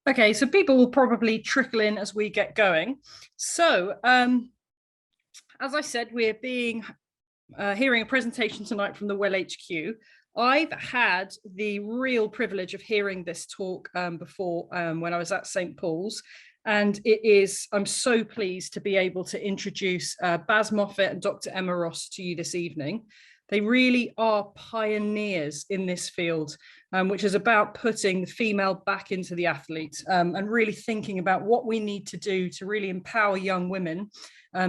Okay, so people will probably trickle in as we get going. So, as I said, we're hearing a presentation tonight from the Well HQ. I've had the real privilege of hearing this talk before when I was at St. Paul's. And I'm so pleased to be able to introduce Baz Moffat and Dr. Emma Ross to you this evening. They really are pioneers in this field, which is about putting the female back into the athlete and really thinking about what we need to do to really empower young women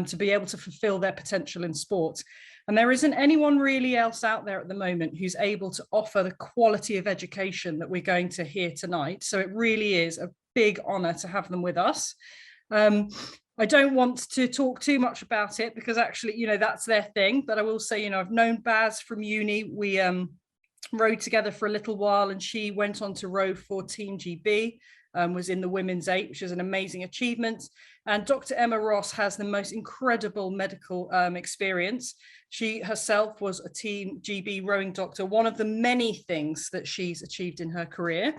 to be able to fulfill their potential in sport. And there isn't anyone really else out there at the moment who's able to offer the quality of education that we're going to hear tonight. So it really is a big honor to have them with us. I don't want to talk too much about it because actually, that's their thing. But I will say, I've known Baz from uni. We rowed together for a little while, and she went on to row for Team GB, was in the women's 8, which is an amazing achievement. And Dr. Emma Ross has the most incredible medical experience. She herself was a Team GB rowing doctor, one of the many things that she's achieved in her career.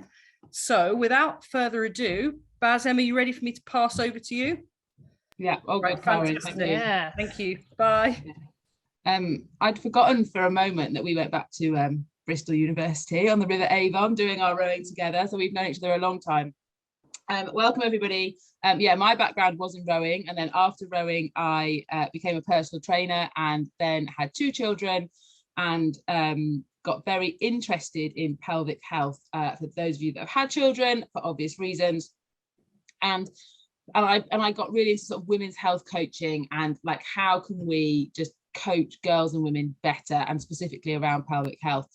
So without further ado, Baz, Emma, you ready for me to pass over to you? Yeah, right, fantastic. Yeah. Thank you. Bye. I'd forgotten for a moment that we went back to Bristol University on the River Avon doing our rowing together. So we've known each other a long time. Welcome everybody. My background was in rowing, and then after rowing I became a personal trainer and then had 2 children and got very interested in pelvic health for those of you that have had children for obvious reasons. And I got really into sort of women's health coaching and like how can we just coach girls and women better, and specifically around pelvic health.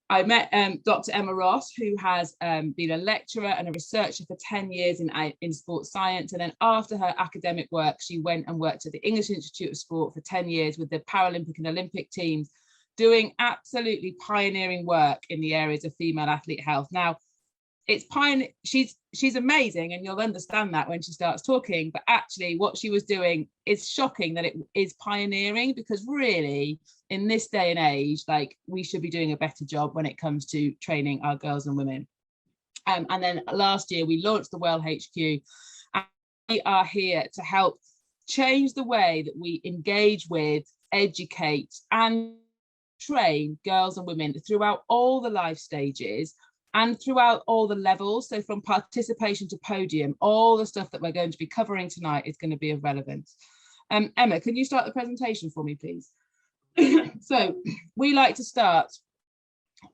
I met Dr. Emma Ross, who has been a lecturer and a researcher for 10 years in sports science. And then after her academic work, she went and worked at the English Institute of Sport for 10 years with the Paralympic and Olympic teams, doing absolutely pioneering work in the areas of female athlete health. Now, she's amazing, and you'll understand that when she starts talking, but actually what she was doing is shocking that it is pioneering, because really in this day and age, like, we should be doing a better job when it comes to training our girls and women. And then last year we launched the Well HQ, and we are here to help change the way that we engage with, educate and train girls and women throughout all the life stages and throughout all the levels. So from participation to podium, all the stuff that we're going to be covering tonight is going to be of relevance. Emma, can you start the presentation for me, please? So we like to start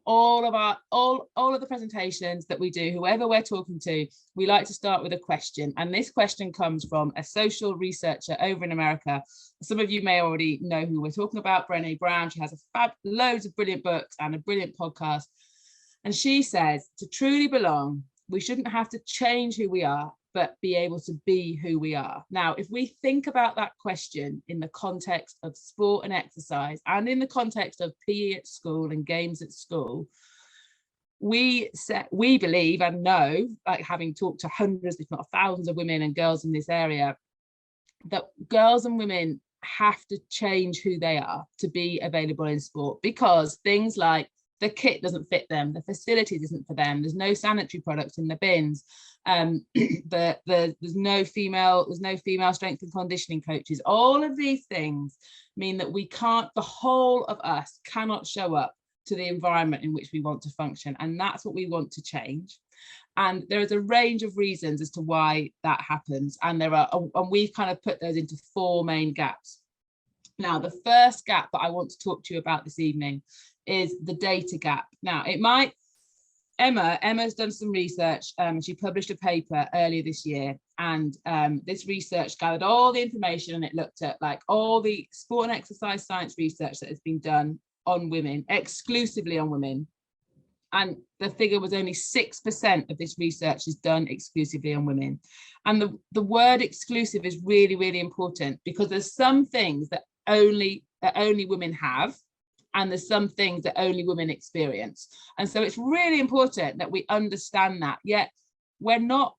all of the presentations that we do, whoever we're talking to, we like to start with a question. And this question comes from a social researcher over in America. Some of you may already know who we're talking about, Brené Brown. She has loads of brilliant books and a brilliant podcast. And she says, to truly belong, we shouldn't have to change who we are, but be able to be who we are. Now, if we think about that question in the context of sport and exercise, and in the context of PE at school and games at school, we believe and know, like having talked to hundreds, if not thousands of women and girls in this area, that girls and women have to change who they are to be available in sport, because things like the kit doesn't fit them, the facilities isn't for them, there's no sanitary products in the bins, there's no female strength and conditioning coaches. All of these things mean that the whole of us cannot show up to the environment in which we want to function, and that's what we want to change. And there is a range of reasons as to why that happens, and we've kind of put those into 4 main gaps. Now, the first gap that I want to talk to you about this evening is the data gap. Now, Emma's done some research. She published a paper earlier this year, and this research gathered all the information, and it looked at like all the sport and exercise science research that has been done on women, exclusively on women. And the figure was only 6% of this research is done exclusively on women. And the word exclusive is really, really important, because there's some things that only women have, and there's some things that only women experience. And so it's really important that we understand that. Yet we're not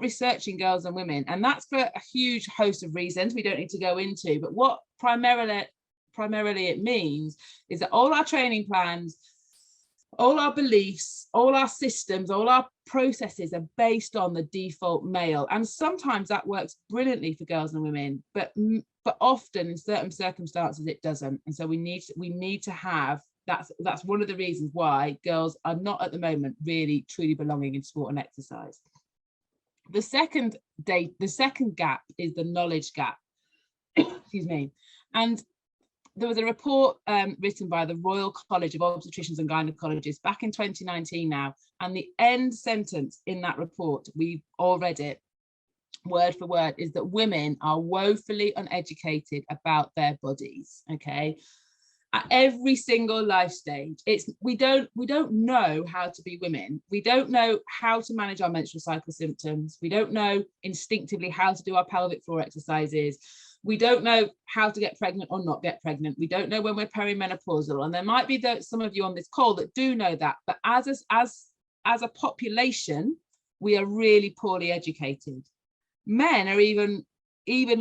researching girls and women, and that's for a huge host of reasons we don't need to go into. But what primarily it means is that all our training plans, all our beliefs, all our systems, all our processes are based on the default male. And sometimes that works brilliantly for girls and women, but often in certain circumstances it doesn't. And so we need to have, that's one of the reasons why girls are not at the moment really truly belonging in sport and exercise. The second gap is the knowledge gap. Excuse me. And there was a report written by the Royal College of Obstetricians and Gynecologists back in 2019 now, and the end sentence in that report, we've all read it word for word, is that women are woefully uneducated about their bodies. Okay, at every single life stage, we don't know how to be women. We don't know how to manage our menstrual cycle symptoms. We don't know instinctively how to do our pelvic floor exercises. We don't know how to get pregnant or not get pregnant. We don't know when we're perimenopausal. And there might be some of you on this call that do know that. But as a population, we are really poorly educated. Men are even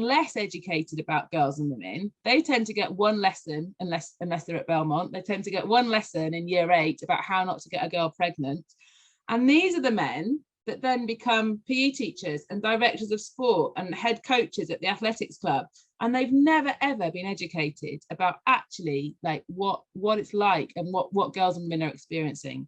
less educated about girls and women. They tend to get one lesson, unless they're at Belmont, they tend to get one lesson in year 8 about how not to get a girl pregnant. And these are the men that then become PE teachers and directors of sport and head coaches at the athletics club. And they've never, ever been educated about actually like what it's like and what girls and women are experiencing.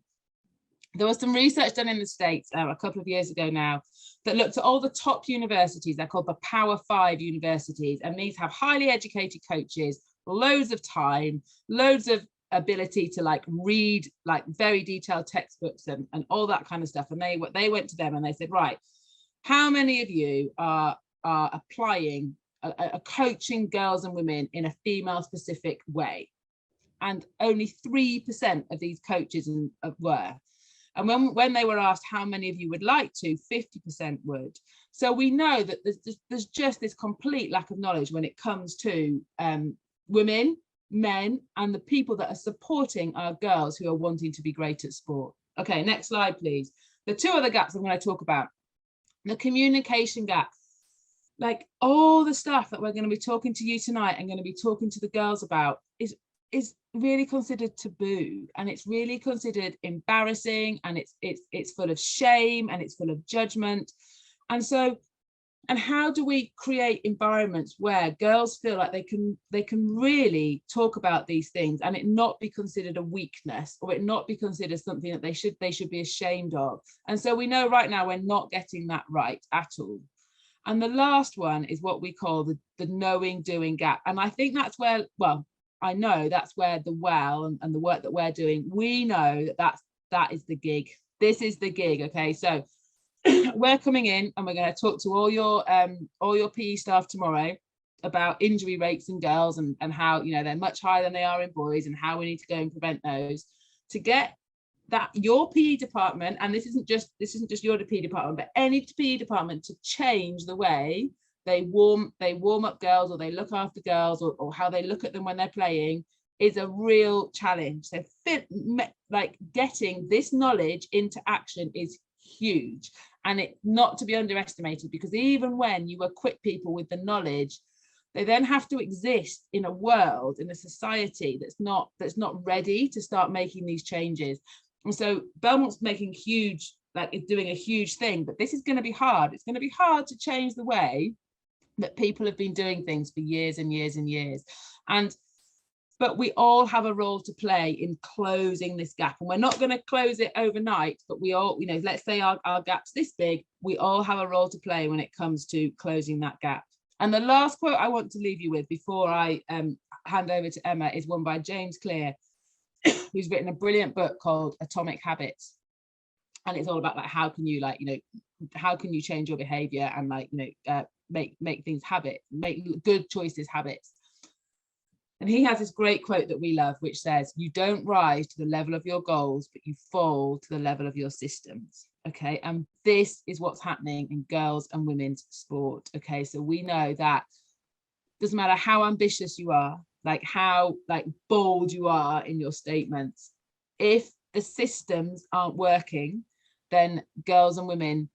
There was some research done in the States a couple of years ago now that looked at all the top universities. They're called the Power 5 universities. And these have highly educated coaches, loads of time, loads of ability to like read like very detailed textbooks and all that kind of stuff. And they went to them and they said, right, how many of you are applying a coaching girls and women in a female specific way? And only 3% of these coaches were. And when they were asked how many of you would like to, 50% would. So we know that there's just this complete lack of knowledge when it comes to women, men, and the people that are supporting our girls who are wanting to be great at sport. Okay, next slide, please. The two other gaps I'm going to talk about. The communication gap. Like all the stuff that we're going to be talking to you tonight and going to be talking to the girls about is really considered taboo, and it's really considered embarrassing, and it's full of shame and it's full of judgment. And how do we create environments where girls feel like they can really talk about these things and it not be considered a weakness, or it not be considered something that they should be ashamed of? And so we know right now we're not getting that right at all. And the last one is what we call the knowing doing gap. And I think that's where, well, I know that's where the well and the work that we're doing, we know that is the gig. This is the gig. Okay, so we're coming in and we're going to talk to all your PE staff tomorrow about injury rates in girls and how, you know, they're much higher than they are in boys, and how we need to go and prevent those, to get that your PE department, and this isn't just your PE department, but any PE department, to change the way they warm up girls, or they look after girls, or how they look at them when they're playing, is a real challenge. So like getting this knowledge into action is huge, and it not to be underestimated, because even when you equip people with the knowledge, they then have to exist in a world, in a society that's not ready to start making these changes. And so Belmont's making huge, like it's doing a huge thing, but this is going to be hard. It's going to be hard to change the way that people have been doing things for years and years and years. But we all have a role to play in closing this gap. And we're not going to close it overnight, but we all, you know, let's say our gap's this big, we all have a role to play when it comes to closing that gap. And the last quote I want to leave you with before I hand over to Emma is one by James Clear, who's written a brilliant book called Atomic Habits. And it's all about like, how can you, like, you know, how can you change your behavior and, like, you know, make things habit, make good choices habits. And he has this great quote that we love, which says, you don't rise to the level of your goals, but you fall to the level of your systems. Okay, and this is what's happening in girls and women's sport. Okay, so we know that doesn't matter how ambitious you are, like how like bold you are in your statements, if the systems aren't working, then girls and women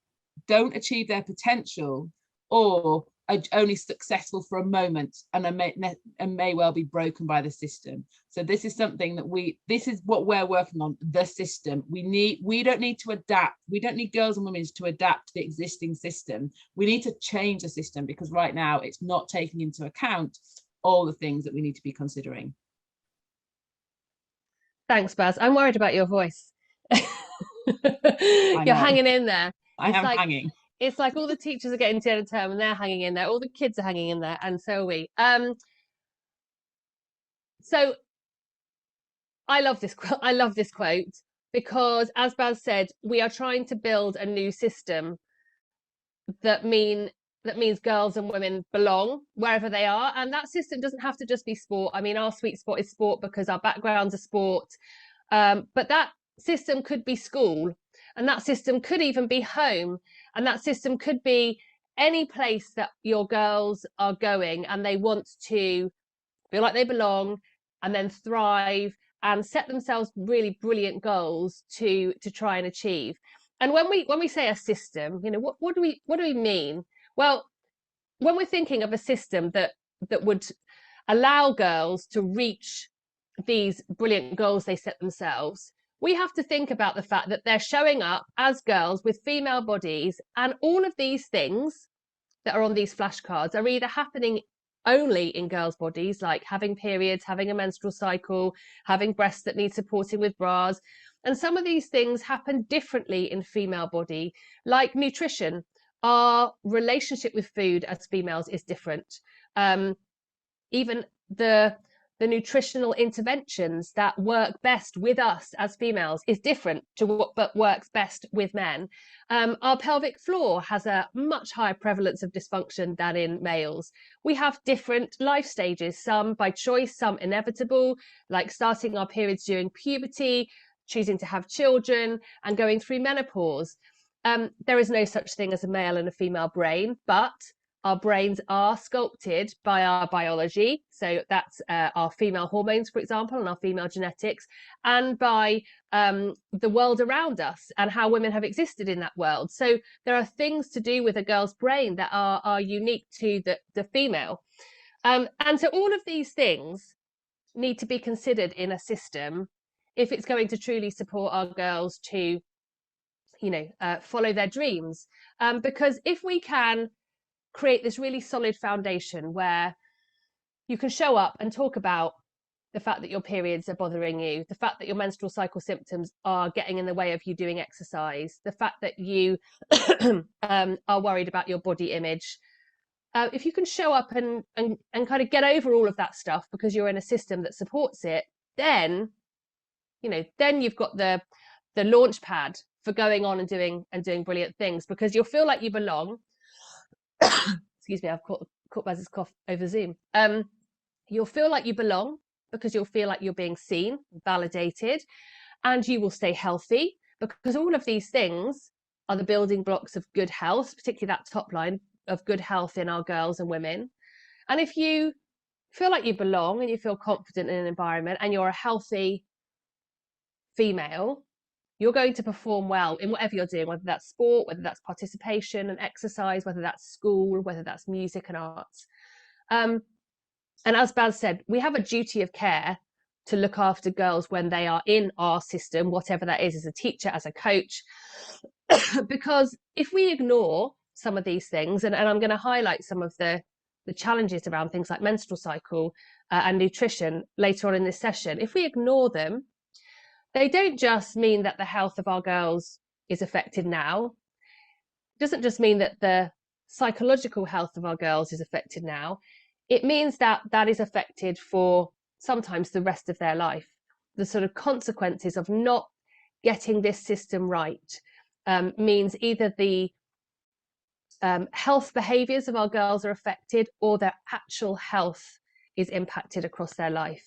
don't achieve their potential, or are only successful for a moment and may well be broken by the system. So this is something that this is what we're working on, the system. We don't need to adapt. We don't need girls and women to adapt to the existing system. We need to change the system, because right now it's not taking into account all the things that we need to be considering. Thanks, Baz. I'm worried about your voice. You're hanging in there. I am hanging. It's like all the teachers are getting to the end of term and they're hanging in there. All the kids are hanging in there, and so are we. So I love this quote. I love this quote because, as Baz said, we are trying to build a new system that means girls and women belong wherever they are, and that system doesn't have to just be sport. I mean, our sweet spot is sport because our backgrounds are sport, but that system could be school, and that system could even be home, and that system could be any place that your girls are going and they want to feel like they belong and then thrive and set themselves really brilliant goals to try and achieve. And when we say a system, you know, what do we mean? Well, when we're thinking of a system that would allow girls to reach these brilliant goals they set themselves, we have to think about the fact that they're showing up as girls with female bodies, and all of these things that are on these flashcards are either happening only in girls' bodies, like having periods, having a menstrual cycle, having breasts that need supporting with bras. And some of these things happen differently in female body, like nutrition. Our relationship with food as females is different. Even the nutritional interventions that work best with us as females is different to what works best with men. Our pelvic floor has a much higher prevalence of dysfunction than in males. We have different life stages, some by choice, some inevitable, like starting our periods during puberty, choosing to have children, and going through menopause. There is no such thing as a male and a female brain, but our brains are sculpted by our biology. So that's our female hormones, for example, and our female genetics, and by the world around us and how women have existed in that world. So there are things to do with a girl's brain that are unique to the female. And so all of these things need to be considered in a system if it's going to truly support our girls to, you know, follow their dreams. Because if we can create this really solid foundation where you can show up and talk about the fact that your periods are bothering you, the fact that your menstrual cycle symptoms are getting in the way of you doing exercise, the fact that you are worried about your body image. If you can show up and kind of get over all of that stuff because you're in a system that supports it, then, you know, then you've got the launch pad for going on and doing brilliant things, because you'll feel like you belong. Excuse me, I've caught Baz's cough over Zoom. You'll feel like you belong because you'll feel like you're being seen, validated, and you will stay healthy, because all of these things are the building blocks of good health, particularly that top line of good health in our girls and women. And if you feel like you belong and you feel confident in an environment and you're a healthy female, you're going to perform well in whatever you're doing, whether that's sport, whether that's participation and exercise, whether that's school, whether that's music and arts. And as Baz said, we have a duty of care to look after girls when they are in our system, whatever that is, as a teacher, as a coach. Because if we ignore some of these things, and I'm going to highlight some of the challenges around things like menstrual cycle and nutrition later on in this session, if we ignore them, they don't just mean that the health of our girls is affected now. It doesn't just mean that the psychological health of our girls is affected now. It means that that is affected for sometimes the rest of their life. The sort of consequences of not getting this system right means either the health behaviours of our girls are affected, or their actual health is impacted across their life.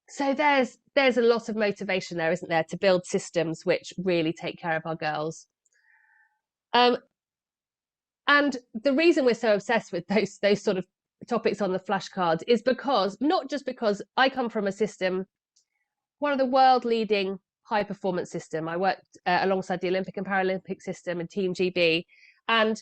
So there's a lot of motivation there, isn't there, to build systems which really take care of our girls. And the reason we're so obsessed with those sort of topics on the flashcards is because, not just because I come from a system, one of the world leading high performance system. I worked alongside the Olympic and Paralympic system and Team GB, and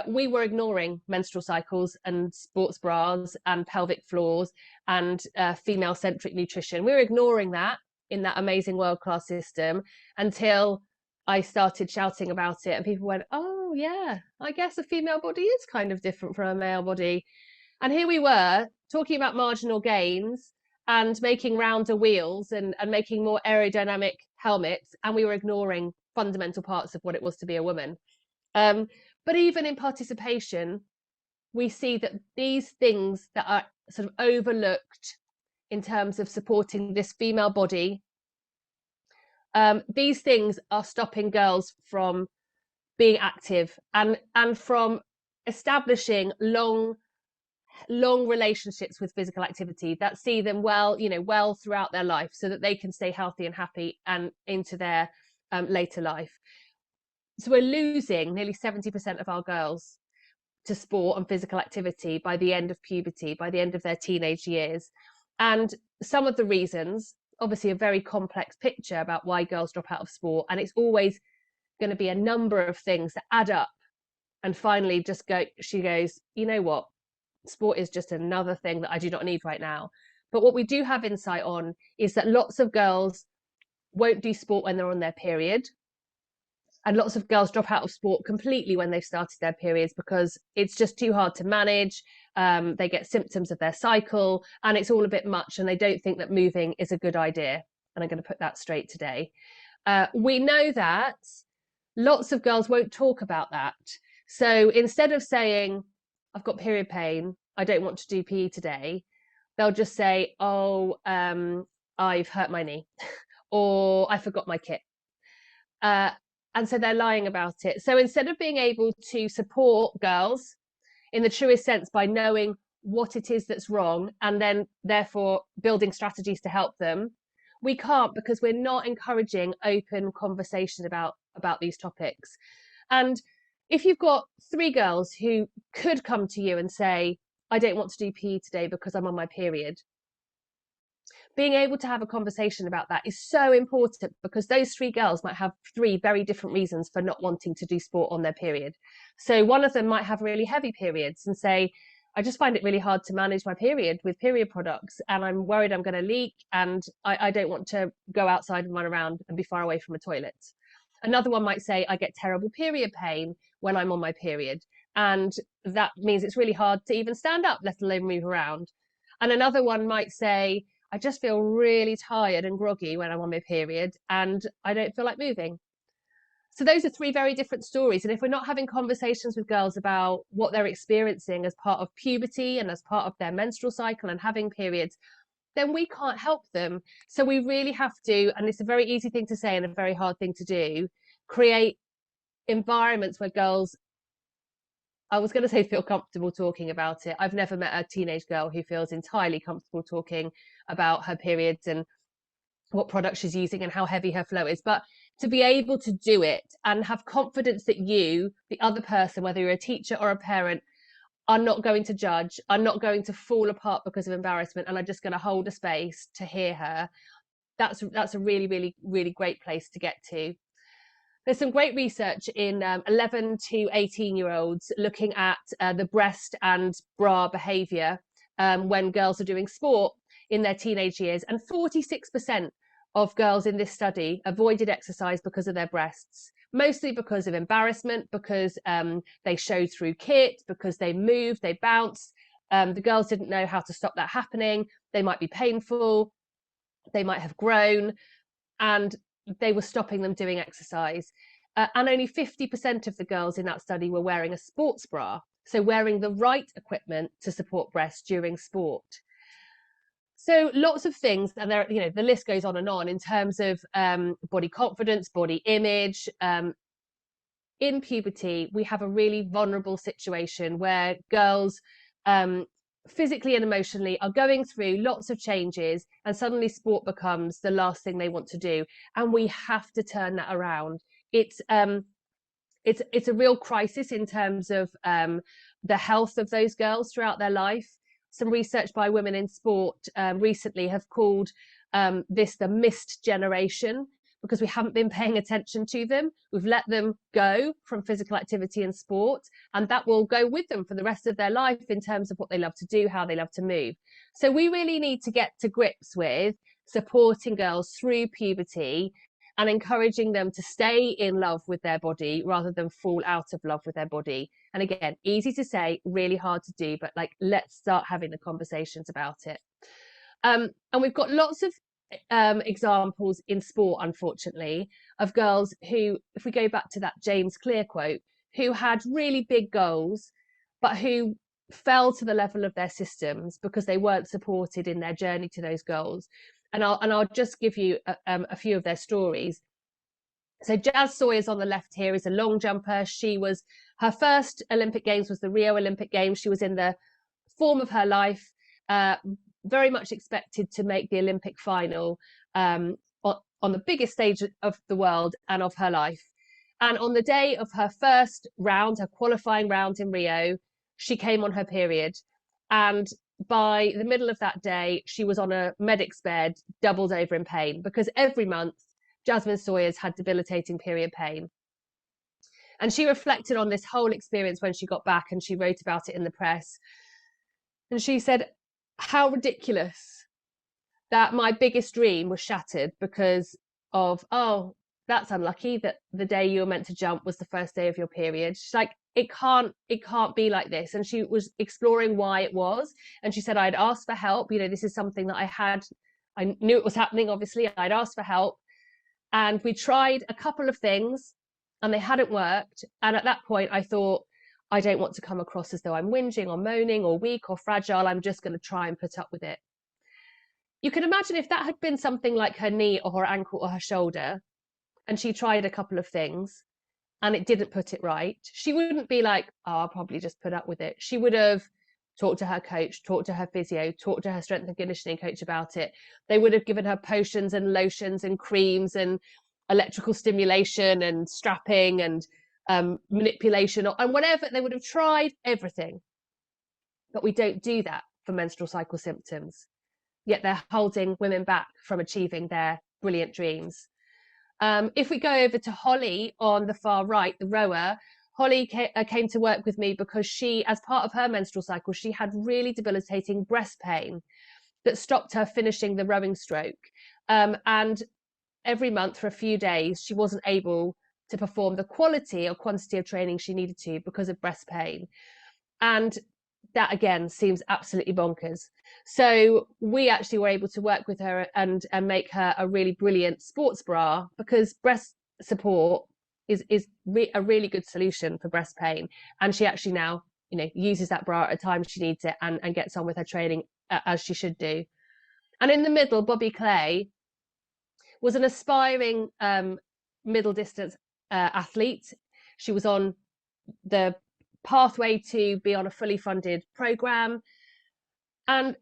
we were ignoring menstrual cycles and sports bras and pelvic floors and female-centric nutrition. We were ignoring that in that amazing world-class system until I started shouting about it, and people went, oh yeah, I guess a female body is kind of different from a male body. And here we were talking about marginal gains and making rounder wheels and making more aerodynamic helmets, and we were ignoring fundamental parts of what it was to be a woman. But even in participation, we see that these things that are sort of overlooked in terms of supporting this female body, these things are stopping girls from being active and from establishing long relationships with physical activity that see them well throughout their life, so that they can stay healthy and happy and into their later life. So we're losing nearly 70% of our girls to sport and physical activity by the end of puberty, by the end of their teenage years. And some of the reasons, obviously a very complex picture about why girls drop out of sport, and it's always going to be a number of things that add up. And finally she goes, you know what, sport is just another thing that I do not need right now. But what we do have insight on is that lots of girls won't do sport when they're on their period. And lots of girls drop out of sport completely when they've started their periods because it's just too hard to manage. They get symptoms of their cycle and it's all a bit much, and they don't think that moving is a good idea. And I'm going to put that straight today. We know that lots of girls won't talk about that. So instead of saying, I've got period pain, I don't want to do PE today, they'll just say, oh, I've hurt my knee or I forgot my kit. And so they're lying about it. So instead of being able to support girls in the truest sense by knowing what it is that's wrong and then therefore building strategies to help them, we can't, because we're not encouraging open conversation about these topics. And if you've got 3 girls who could come to you and say, I don't want to do PE today because I'm on my period, being able to have a conversation about that is so important, because those 3 girls might have 3 very different reasons for not wanting to do sport on their period. So one of them might have really heavy periods and say, I just find it really hard to manage my period with period products, and I'm worried I'm going to leak, and I don't want to go outside and run around and be far away from a toilet. Another one might say, I get terrible period pain when I'm on my period, and that means it's really hard to even stand up, let alone move around. And another one might say, I just feel really tired and groggy when I'm on my period and I don't feel like moving. So those are 3 very different stories. And if we're not having conversations with girls about what they're experiencing as part of puberty and as part of their menstrual cycle and having periods, then we can't help them. So we really have to, and it's a very easy thing to say and a very hard thing to do, create environments where girls, I was going to say feel comfortable talking about it. I've never met a teenage girl who feels entirely comfortable talking about her periods and what product she's using and how heavy her flow is. But to be able to do it and have confidence that you, the other person, whether you're a teacher or a parent, are not going to judge, are not going to fall apart because of embarrassment, and are just going to hold a space to hear her. That's a really, really, really great place to get to. There's some great research in 11 to 18-year-olds looking at the breast and bra behaviour when girls are doing sport in their teenage years. And 46% of girls in this study avoided exercise because of their breasts, mostly because of embarrassment, because they showed through kit, because they moved, they bounced. The girls didn't know how to stop that happening. They might be painful, they might have grown, and they were stopping them doing exercise. And only 50% of the girls in that study were wearing a sports bra, so wearing the right equipment to support breasts during sport. So lots of things, and there, the list goes on in terms of body confidence, body image. In puberty, we have a really vulnerable situation where girls physically and emotionally are going through lots of changes, and suddenly sport becomes the last thing they want to do, and we have to turn that around. It's a real crisis in terms of the health of those girls throughout their life. Some research by Women in Sport recently have called this the missed generation, because we haven't been paying attention to them. We've let them go from physical activity and sport, and that will go with them for the rest of their life in terms of what they love to do, how they love to move. So we really need to get to grips with supporting girls through puberty and encouraging them to stay in love with their body rather than fall out of love with their body. And again, easy to say, really hard to do, but like, let's start having the conversations about it. And we've got lots of examples in sport, unfortunately, of girls who, if we go back to that James Clear quote, who had really big goals, but who fell to the level of their systems because they weren't supported in their journey to those goals. And I'll just give you a few of their stories. So Jazz Sawyers on the left here is a long jumper. Her first Olympic Games was the Rio Olympic Games. She was in the form of her life, very much expected to make the Olympic final on the biggest stage of the world and of her life. And on the day of her first round, her qualifying round in Rio, she came on her period. And by the middle of that day, she was on a medic's bed, doubled over in pain, because every month Jasmine Sawyers had debilitating period pain. And she reflected on this whole experience when she got back, and she wrote about it in the press. And she said, how ridiculous that my biggest dream was shattered because of, oh, that's unlucky that the day you were meant to jump was the first day of your period. She's like, it can't be like this. And she was exploring why it was. And she said, I'd asked for help. You know, this is something that I knew it was happening, obviously. I'd asked for help. And we tried a couple of things and they hadn't worked. And at that point, I thought, I don't want to come across as though I'm whinging or moaning or weak or fragile. I'm just going to try and put up with it. You can imagine if that had been something like her knee or her ankle or her shoulder, and she tried a couple of things and it didn't put it right, she wouldn't be like, oh, I'll probably just put up with it. She would have talked to her coach, talked to her physio, talked to her strength and conditioning coach about it. They would have given her potions and lotions and creams and electrical stimulation and strapping and manipulation and whatever. They would have tried everything. But we don't do that for menstrual cycle symptoms. Yet they're holding women back from achieving their brilliant dreams. If we go over to Holly on the far right, the rower, Holly came to work with me because she, as part of her menstrual cycle, she had really debilitating breast pain that stopped her finishing the rowing stroke. And every month for a few days, she wasn't able to perform the quality or quantity of training she needed to because of breast pain. And that again seems absolutely bonkers. So we actually were able to work with her and make her a really brilliant sports bra, because breast support is a really good solution for breast pain. And she actually now, you know, uses that bra at a time she needs it and gets on with her training as she should do. And in the middle, Bobby Clay was an aspiring middle distance athlete. She was on the pathway to be on a fully funded program, and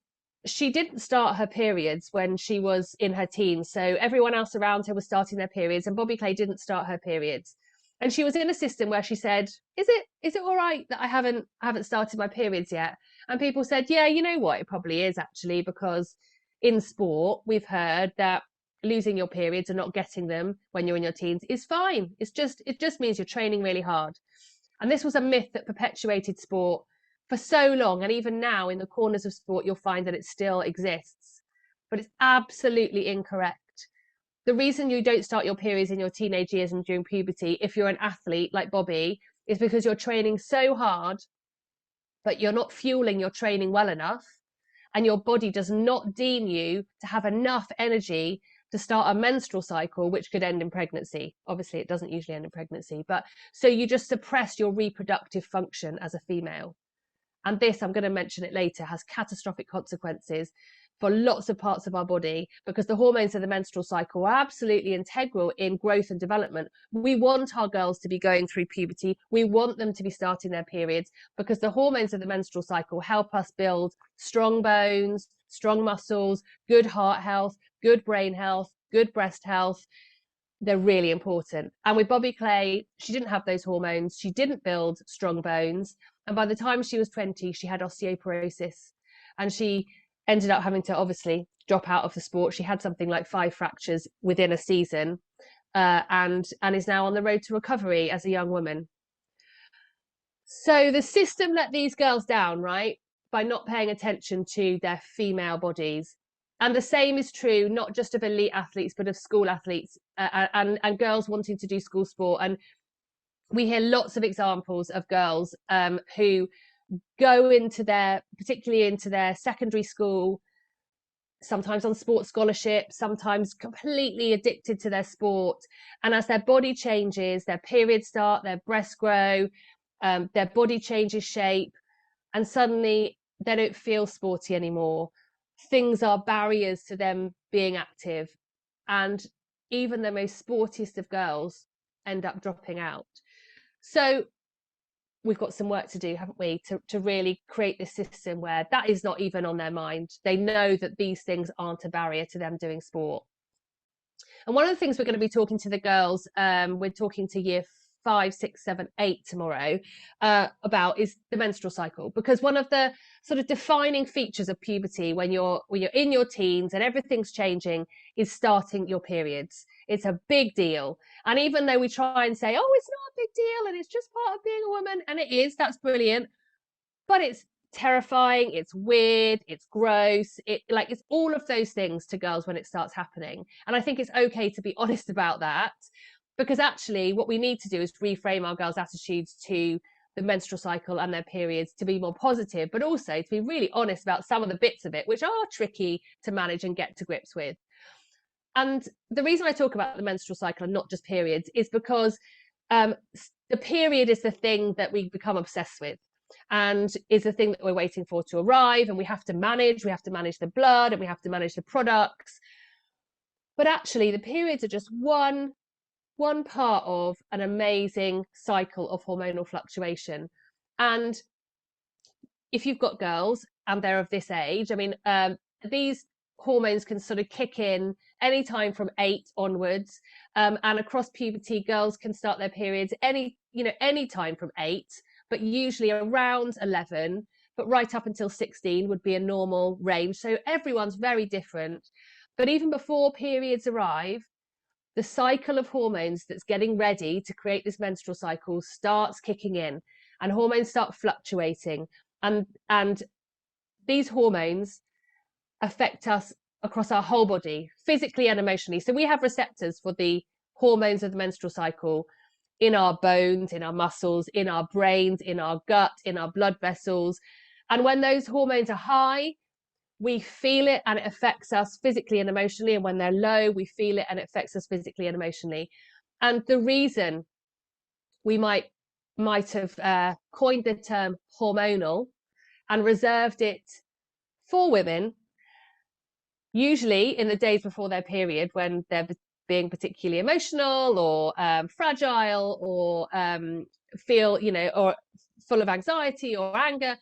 she didn't start her periods when she was in her teens. So everyone else around her was starting their periods, and Bobby Clay didn't start her periods. And she was in a system where she said, is it all right that I haven't started my periods yet? And people said, yeah, you know what, it probably is actually, because in sport we've heard that losing your periods and not getting them when you're in your teens is fine. It just means you're training really hard. And this was a myth that perpetuated sport for so long. And even now in the corners of sport, you'll find that it still exists, but it's absolutely incorrect. The reason you don't start your periods in your teenage years and during puberty, if you're an athlete like Bobby, is because you're training so hard, but you're not fueling your training well enough. And your body does not deem you to have enough energy to start a menstrual cycle, which could end in pregnancy. Obviously, it doesn't usually end in pregnancy, but so you just suppress your reproductive function as a female. And this, I'm going to mention it later, has catastrophic consequences for lots of parts of our body, because the hormones of the menstrual cycle are absolutely integral in growth and development. We want our girls to be going through puberty. We want them to be starting their periods, because the hormones of the menstrual cycle help us build strong bones, strong muscles, good heart health, good brain health, good breast health. They're really important. And with Bobby Clay, she didn't have those hormones. She didn't build strong bones. And by the time she was 20, she had osteoporosis. And she ended up having to obviously drop out of the sport. She had something like 5 fractures within a season. and is now on the road to recovery as a young woman. So the system let these girls down, right, by not paying attention to their female bodies. And the same is true not just of elite athletes, but of school athletes, and girls wanting to do school sport. And we hear lots of examples of girls who go into particularly into their secondary school, sometimes on sports scholarships, sometimes completely addicted to their sport. And as their body changes, their periods start, their breasts grow, their body changes shape, and suddenly they don't feel sporty anymore. Things are barriers to them being active. And even the most sportiest of girls end up dropping out. So we've got some work to do, haven't we, to really create this system where that is not even on their mind. They know that these things aren't a barrier to them doing sport. And one of the things we're going to be talking to the girls, we're talking to year 5, 6, 7, 8 tomorrow about is the menstrual cycle, because one of the sort of defining features of puberty when you're in your teens and everything's changing is starting your periods. It's a big deal. And even though we try and say, oh, it's not a big deal and it's just part of being a woman, and it is, that's brilliant, but it's terrifying, it's weird, it's gross, it's all of those things to girls when it starts happening. And I think it's okay to be honest about that, because actually what we need to do is reframe our girls' attitudes to the menstrual cycle and their periods to be more positive, but also to be really honest about some of the bits of it which are tricky to manage and get to grips with. And the reason I talk about the menstrual cycle and not just periods is because the period is the thing that we become obsessed with, and is the thing that we're waiting for to arrive, and we have to manage the blood, and we have to manage the products. But actually the periods are just one part of an amazing cycle of hormonal fluctuation. And if you've got girls and they're of this age, I mean, these hormones can sort of kick in anytime from 8 onwards, and across puberty girls can start their periods any time from 8, but usually around 11, but right up until 16 would be a normal range. So everyone's very different. But even before periods arrive, the cycle of hormones that's getting ready to create this menstrual cycle starts kicking in, and hormones start fluctuating, and these hormones affect us across our whole body, physically and emotionally. So we have receptors for the hormones of the menstrual cycle in our bones, in our muscles, in our brains, in our gut, in our blood vessels. And when those hormones are high, we feel it and it affects us physically and emotionally. And when they're low, we feel it and it affects us physically and emotionally. And the reason we might have coined the term hormonal and reserved it for women, usually in the days before their period, when they're being particularly emotional or fragile or feel, or full of anxiety or anger,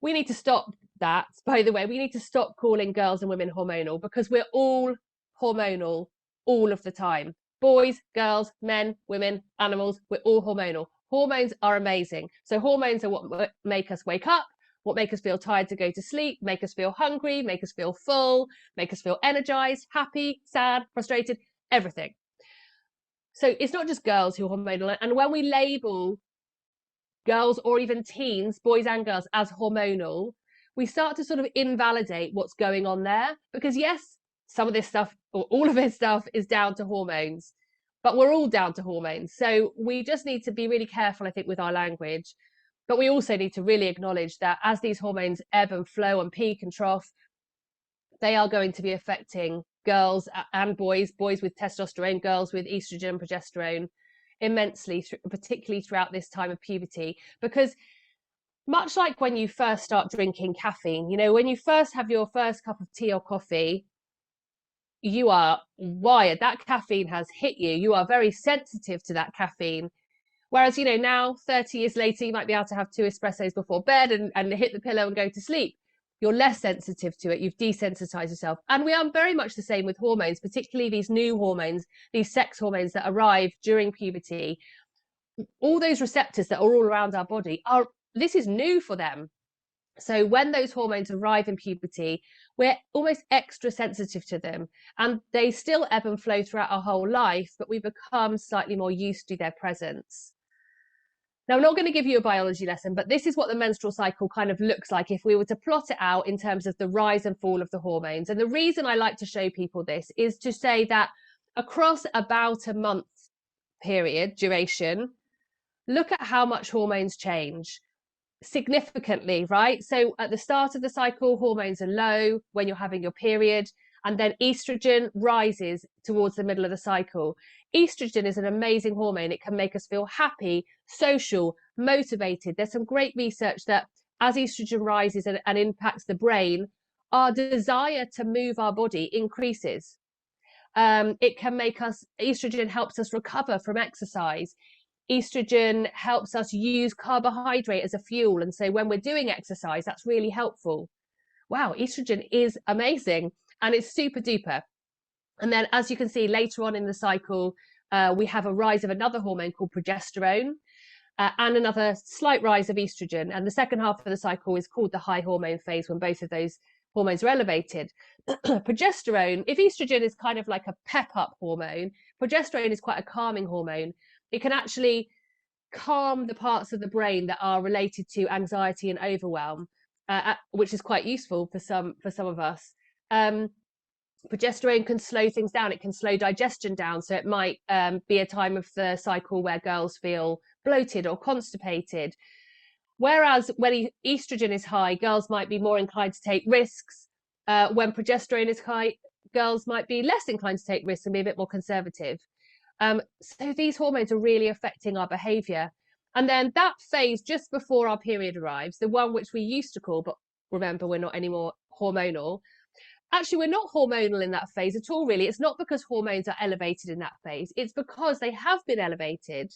we need to stop that. By the way, we need to stop calling girls and women hormonal, because we're all hormonal all of the time. Boys, girls, men, women, animals, we're all hormonal. Hormones are amazing. So hormones are what make us wake up, what make us feel tired to go to sleep, make us feel hungry, make us feel full, make us feel energized, happy, sad, frustrated, everything. So it's not just girls who are hormonal. And when we label girls or even teens, boys and girls, as hormonal, we start to sort of invalidate what's going on there. Because yes, some of this stuff, or all of this stuff, is down to hormones, but we're all down to hormones. So we just need to be really careful, I think, with our language. But we also need to really acknowledge that as these hormones ebb and flow and peak and trough, they are going to be affecting girls and boys with testosterone, girls with estrogen and progesterone immensely, particularly throughout this time of puberty. Because much like when you first start drinking caffeine, when you first have your first cup of tea or coffee, you are wired. That caffeine has hit you. You are very sensitive to that caffeine. Whereas, now 30 years later, you might be able to have 2 espressos before bed and hit the pillow and go to sleep. You're less sensitive to it. You've desensitized yourself. And we are very much the same with hormones, particularly these new hormones, these sex hormones that arrive during puberty. All those receptors that are all around our body this is new for them. So when those hormones arrive in puberty, we're almost extra sensitive to them, and they still ebb and flow throughout our whole life, but we become slightly more used to their presence. Now, I'm not going to give you a biology lesson, but this is what the menstrual cycle kind of looks like if we were to plot it out in terms of the rise and fall of the hormones. And the reason I like to show people this is to say that across about a month period duration, look at how much hormones change significantly, right? So at the start of the cycle, hormones are low when you're having your period, and then estrogen rises towards the middle of the cycle. Estrogen is an amazing hormone. It can make us feel happy, social, motivated. There's some great research that as estrogen rises and impacts the brain, our desire to move our body increases. It can make us, estrogen helps us recover from exercise. Estrogen helps us use carbohydrate as a fuel. And so when we're doing exercise, that's really helpful. Wow, estrogen is amazing and it's super duper. And then as you can see later on in the cycle, we have a rise of another hormone called progesterone and another slight rise of estrogen. And the second half of the cycle is called the high hormone phase, when both of those hormones are elevated. Progesterone, if estrogen is kind of like a pep up hormone, progesterone is quite a calming hormone. It can actually calm the parts of the brain that are related to anxiety and overwhelm, which is quite useful for some of us. Progesterone can slow things down. It can slow digestion down. So it might be a time of the cycle where girls feel bloated or constipated. Whereas when estrogen is high, girls might be more inclined to take risks. When progesterone is high, girls might be less inclined to take risks and be a bit more conservative. So these hormones are really affecting our behavior. And then that phase just before our period arrives, the one which we used to call, but remember, we're not anymore hormonal. Actually, we're not hormonal in that phase at all, really. It's not because hormones are elevated in that phase. It's because they have been elevated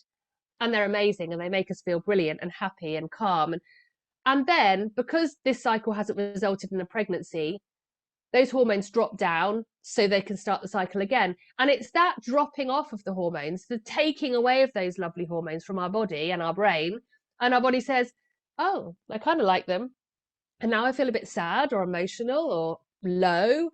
and they're amazing and they make us feel brilliant and happy and calm. And then because this cycle hasn't resulted in a pregnancy, those hormones drop down so they can start the cycle again. And it's that dropping off of the hormones, the taking away of those lovely hormones from our body and our brain. And our body says, oh, I kind of like them. And now I feel a bit sad or emotional or low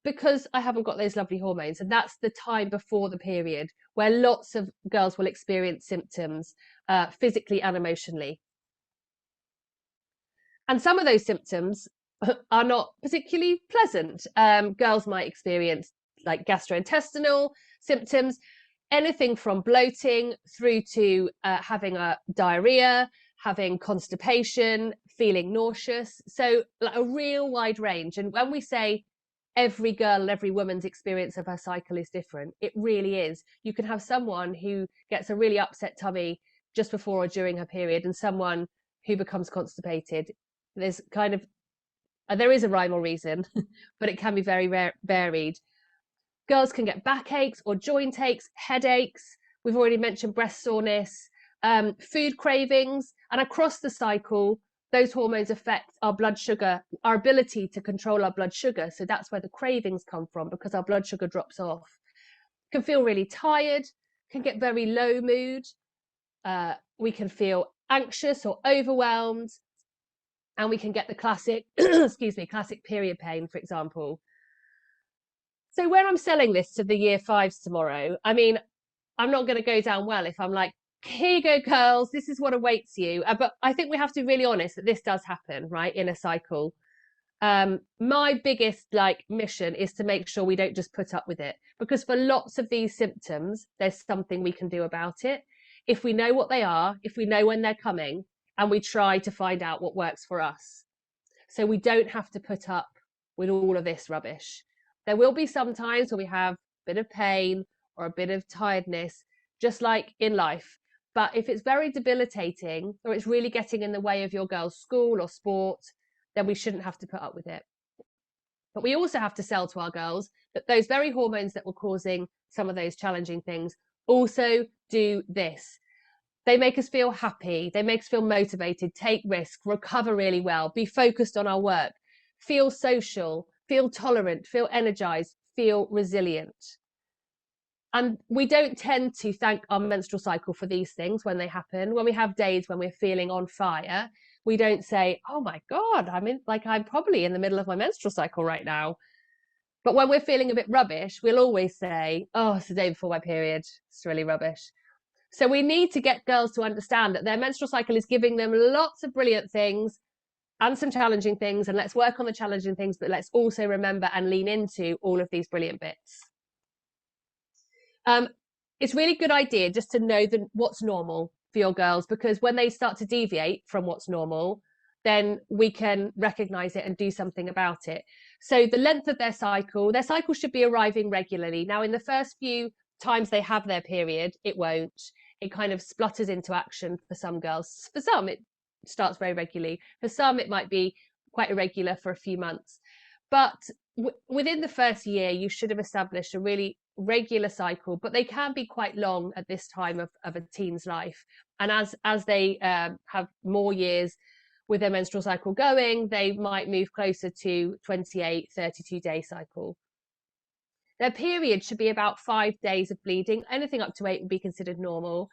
because I haven't got those lovely hormones. And that's the time before the period where lots of girls will experience symptoms physically and emotionally. And some of those symptoms are not particularly pleasant. Girls might experience like gastrointestinal symptoms, anything from bloating through to having a diarrhea, having constipation, feeling nauseous. So like a real wide range. And when we say every girl and every woman's experience of her cycle is different, it really is. You can have someone who gets a really upset tummy just before or during her period and someone who becomes constipated. There's kind of, there is a rhyme or reason, but it can be very varied. Girls can get backaches or joint aches, headaches. We've already mentioned breast soreness, food cravings, and across the cycle, those hormones affect our blood sugar, our ability to control our blood sugar. So that's where the cravings come from, because our blood sugar drops off. Can feel really tired, can get very low mood. We can feel anxious or overwhelmed. And we can get the classic, classic period pain, for example. So when I'm selling this to the year fives tomorrow, I mean, I'm not going to go down well if I'm like, here you go, girls, this is what awaits you. But I think we have to be really honest that this does happen, right, in a cycle. My biggest mission is to make sure we don't just put up with it, because for lots of these symptoms, there's something we can do about it. If we know what they are, if we know when they're coming, and we try to find out what works for us. So we don't have to put up with all of this rubbish. There will be some times where we have a bit of pain or a bit of tiredness, just like in life. But if it's very debilitating or it's really getting in the way of your girl's school or sport, then we shouldn't have to put up with it. But we also have to sell to our girls that those very hormones that were causing some of those challenging things also do this. They make us feel happy. They make us feel motivated, take risks, recover really well, be focused on our work, feel social, feel tolerant, feel energized, feel resilient. And we don't tend to thank our menstrual cycle for these things when they happen. When we have days when we're feeling on fire, We don't say, oh my God, I'm probably in the middle of my menstrual cycle right now. But when we're feeling a bit rubbish, we'll always say, oh, it's the day before my period. It's really rubbish. So we need to get girls to understand that their menstrual cycle is giving them lots of brilliant things and some challenging things. And let's work on the challenging things, but let's also remember and lean into all of these brilliant bits. It's really good idea just to know what's normal for your girls, because when they start to deviate from what's normal, then we can recognize it and do something about it. So the length of their cycle should be arriving regularly. Now, in the first few times they have their period, it won't. It kind of splutters into action for some girls. For some, it starts very regularly. For some, it might be quite irregular for a few months. But within the first year, you should have established a really regular cycle, but they can be quite long at this time of a teen's life. And as they have more years with their menstrual cycle going, they might move closer to 28, 32-day cycle. Their period should be about 5 days of bleeding. Anything up to 8 would be considered normal.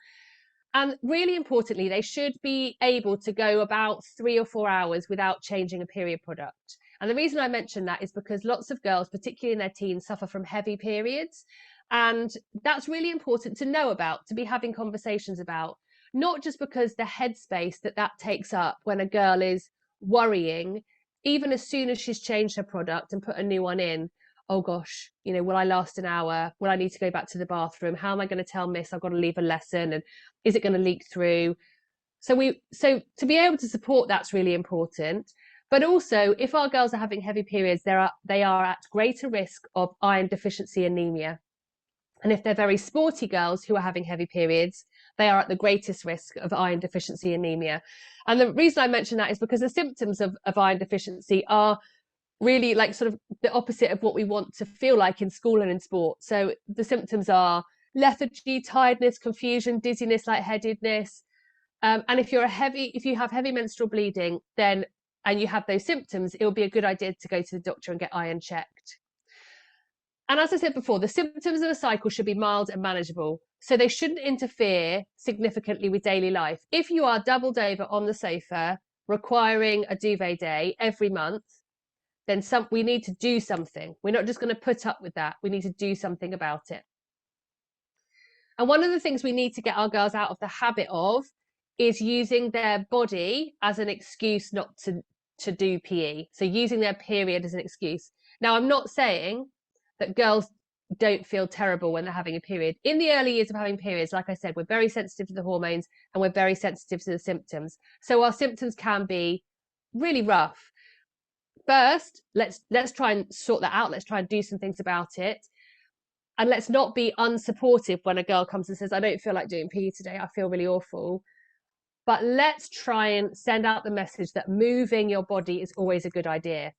And really importantly, they should be able to go about 3 or 4 hours without changing a period product. And the reason I mention that is because lots of girls, particularly in their teens, suffer from heavy periods. And that's really important to know about, to be having conversations about, not just because the headspace that takes up when a girl is worrying, even as soon as she's changed her product and put a new one in. Oh gosh, will I last an hour? Will I need to go back to the bathroom? How am I going to tell Miss I've got to leave a lesson? And is it going to leak through? So to be able to support that's really important. But also, if our girls are having heavy periods, they are at greater risk of iron deficiency anemia. And if they're very sporty girls who are having heavy periods, they are at the greatest risk of iron deficiency anemia. And the reason I mention that is because the symptoms of iron deficiency are really like sort of the opposite of what we want to feel like in school and in sport. So the symptoms are lethargy, tiredness, confusion, dizziness, lightheadedness. And if you have heavy menstrual bleeding, then and you have those symptoms, it will be a good idea to go to the doctor and get iron checked. And as I said before, the symptoms of a cycle should be mild and manageable. So they shouldn't interfere significantly with daily life. If you are doubled over on the sofa, requiring a duvet day every month, then we need to do something. We're not just going to put up with that. We need to do something about it. And one of the things we need to get our girls out of the habit of is using their body as an excuse not to do PE. So using their period as an excuse. Now, I'm not saying that girls don't feel terrible when they're having a period. In the early years of having periods, like I said, we're very sensitive to the hormones and we're very sensitive to the symptoms. So our symptoms can be really rough. First, let's try and sort that out. Let's try and do some things about it. And let's not be unsupportive when a girl comes and says, I don't feel like doing PE today. I feel really awful. But let's try and send out the message that moving your body is always a good idea.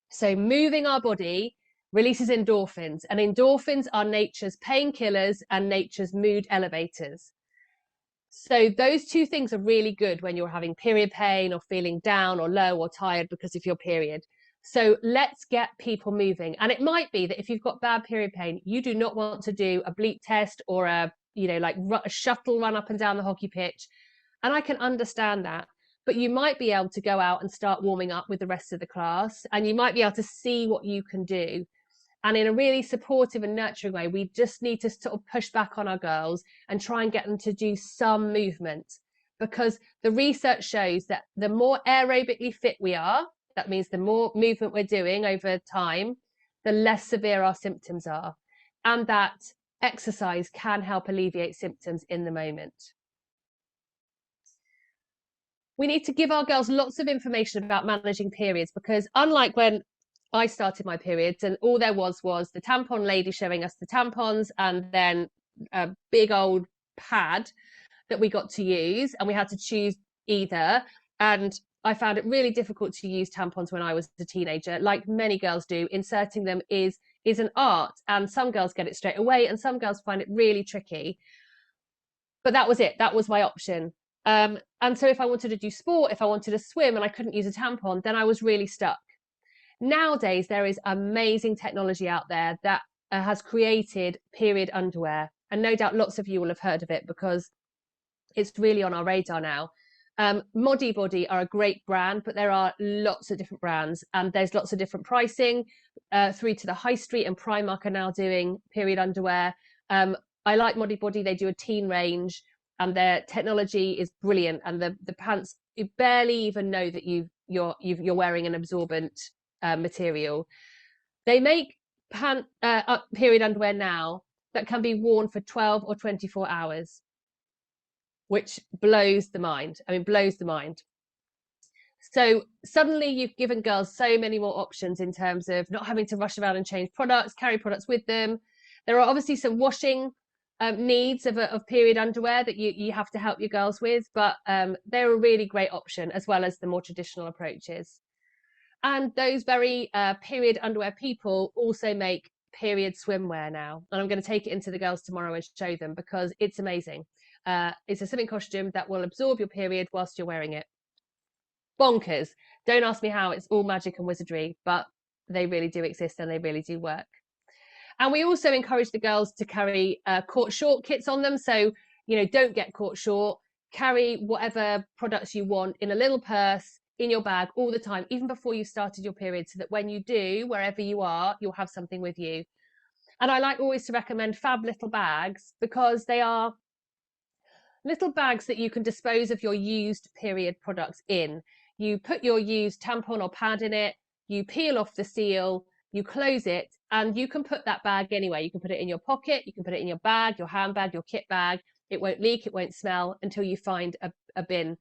So moving our body releases endorphins, and endorphins are nature's painkillers and nature's mood elevators. So those two things are really good when you're having period pain or feeling down or low or tired because of your period. So let's get people moving. And it might be that if you've got bad period pain, you do not want to do a bleep test or a shuttle run up and down the hockey pitch. And I can understand that. But you might be able to go out and start warming up with the rest of the class, and you might be able to see what you can do. And in a really supportive and nurturing way, we just need to sort of push back on our girls and try and get them to do some movement, because the research shows that the more aerobically fit we are, that means the more movement we're doing over time, the less severe our symptoms are, and that exercise can help alleviate symptoms in the moment. We need to give our girls lots of information about managing periods, because unlike when I started my periods and all there was the tampon lady showing us the tampons and then a big old pad that we got to use, and we had to choose either. And I found it really difficult to use tampons when I was a teenager. Like many girls do, inserting them is an art, and some girls get it straight away and some girls find it really tricky. But that was it. That was my option. And so if I wanted to do sport, if I wanted to swim and I couldn't use a tampon, then I was really stuck. Nowadays, there is amazing technology out there that has created period underwear. And no doubt lots of you will have heard of it because it's really on our radar now. Modibodi are a great brand, but there are lots of different brands, and there's lots of different pricing through to the high street, and Primark are now doing period underwear. I like Modibodi. They do a teen range, and their technology is brilliant, and the pants, you barely even know that you're wearing an absorbent material. They make period underwear now that can be worn for 12 or 24 hours, which blows the mind. I mean, blows the mind. So suddenly you've given girls so many more options in terms of not having to rush around and change products, carry products with them. There are obviously some washing needs of period underwear that you have to help your girls with, but they're a really great option, as well as the more traditional approaches. And those very period underwear people also make period swimwear now. And I'm going to take it into the girls tomorrow and show them, because it's amazing. It's a swimming costume that will absorb your period whilst you're wearing it. Bonkers. Don't ask me how. It's all magic and wizardry, but they really do exist and they really do work. And we also encourage the girls to carry caught short kits on them. So, don't get caught short. Carry whatever products you want in a little purse, in your bag all the time, even before you started your period, so that when you do, wherever you are, you'll have something with you. And I like always to recommend Fab Little bags, because they are little bags that you can dispose of your used period products in. You put your used tampon or pad in it, you peel off the seal, you close it, and you can put that bag anywhere. You can put it in your pocket, you can put it in your bag, your handbag, your kit bag. It won't leak, it won't smell until you find a bin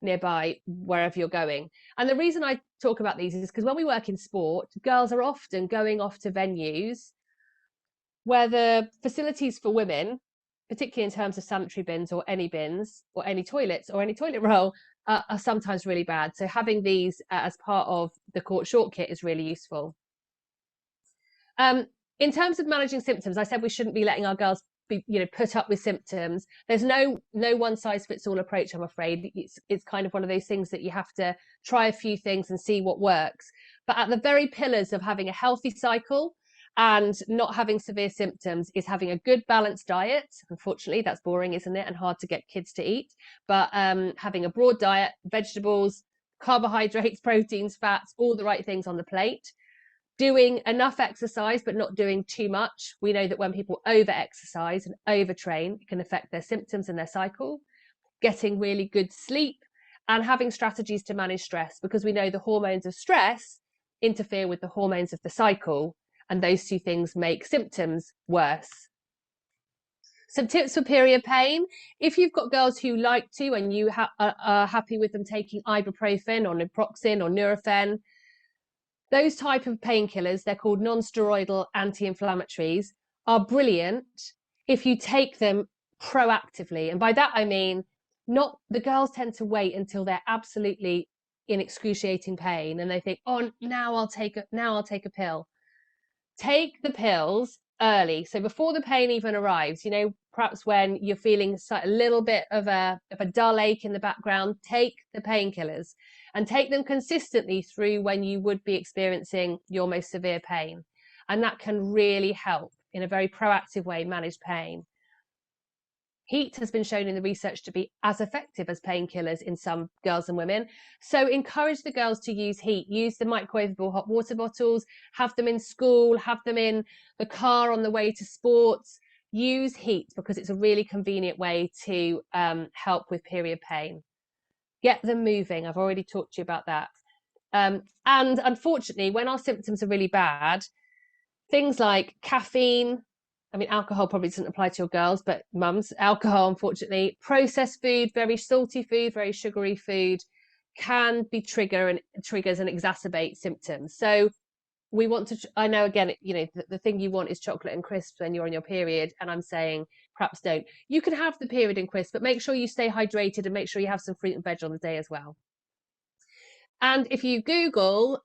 nearby wherever you're going. And the reason I talk about these is because when we work in sport, girls are often going off to venues where the facilities for women, particularly in terms of sanitary bins or any toilets or any toilet roll, are sometimes really bad. So having these as part of the caught short kit is really useful. In terms of managing symptoms, I said we shouldn't be letting our girls be, put up with symptoms. There's no one size fits all approach, I'm afraid. It's kind of one of those things that you have to try a few things and see what works. But at the very pillars of having a healthy cycle and not having severe symptoms is having a good balanced diet. Unfortunately, that's boring, isn't it? And hard to get kids to eat. But having a broad diet, vegetables, carbohydrates, proteins, fats, all the right things on the plate. Doing enough exercise, but not doing too much. We know that when people over-exercise and overtrain, it can affect their symptoms and their cycle. Getting really good sleep and having strategies to manage stress, because we know the hormones of stress interfere with the hormones of the cycle, and those two things make symptoms worse. Some tips for period pain. If you've got girls who like to, and you are happy with them taking ibuprofen or naproxen or Nurofen, those type of painkillers, they're called non-steroidal anti-inflammatories, are brilliant if you take them proactively. And by that, I mean, not the girls tend to wait until they're absolutely in excruciating pain and they think, oh, now I'll take a pill. Take the pills early. So before the pain even arrives, perhaps when you're feeling a little bit of a dull ache in the background, take the painkillers and take them consistently through when you would be experiencing your most severe pain. And that can really help in a very proactive way manage pain. Heat has been shown in the research to be as effective as painkillers in some girls and women. So encourage the girls to use heat, use the microwavable hot water bottles, have them in school, have them in the car on the way to sports. Use heat because it's a really convenient way to help with period pain. Get them moving. I've already talked to you about that. And unfortunately, when our symptoms are really bad, things like caffeine, alcohol probably doesn't apply to your girls, but mums, alcohol, unfortunately, processed food, very salty food, very sugary food can be triggers and exacerbate symptoms. So we want to, I know again, the thing you want is chocolate and crisps when you're on your period. And I'm saying, perhaps don't. You can have the period and crisps, but make sure you stay hydrated and make sure you have some fruit and veg on the day as well. And if you Google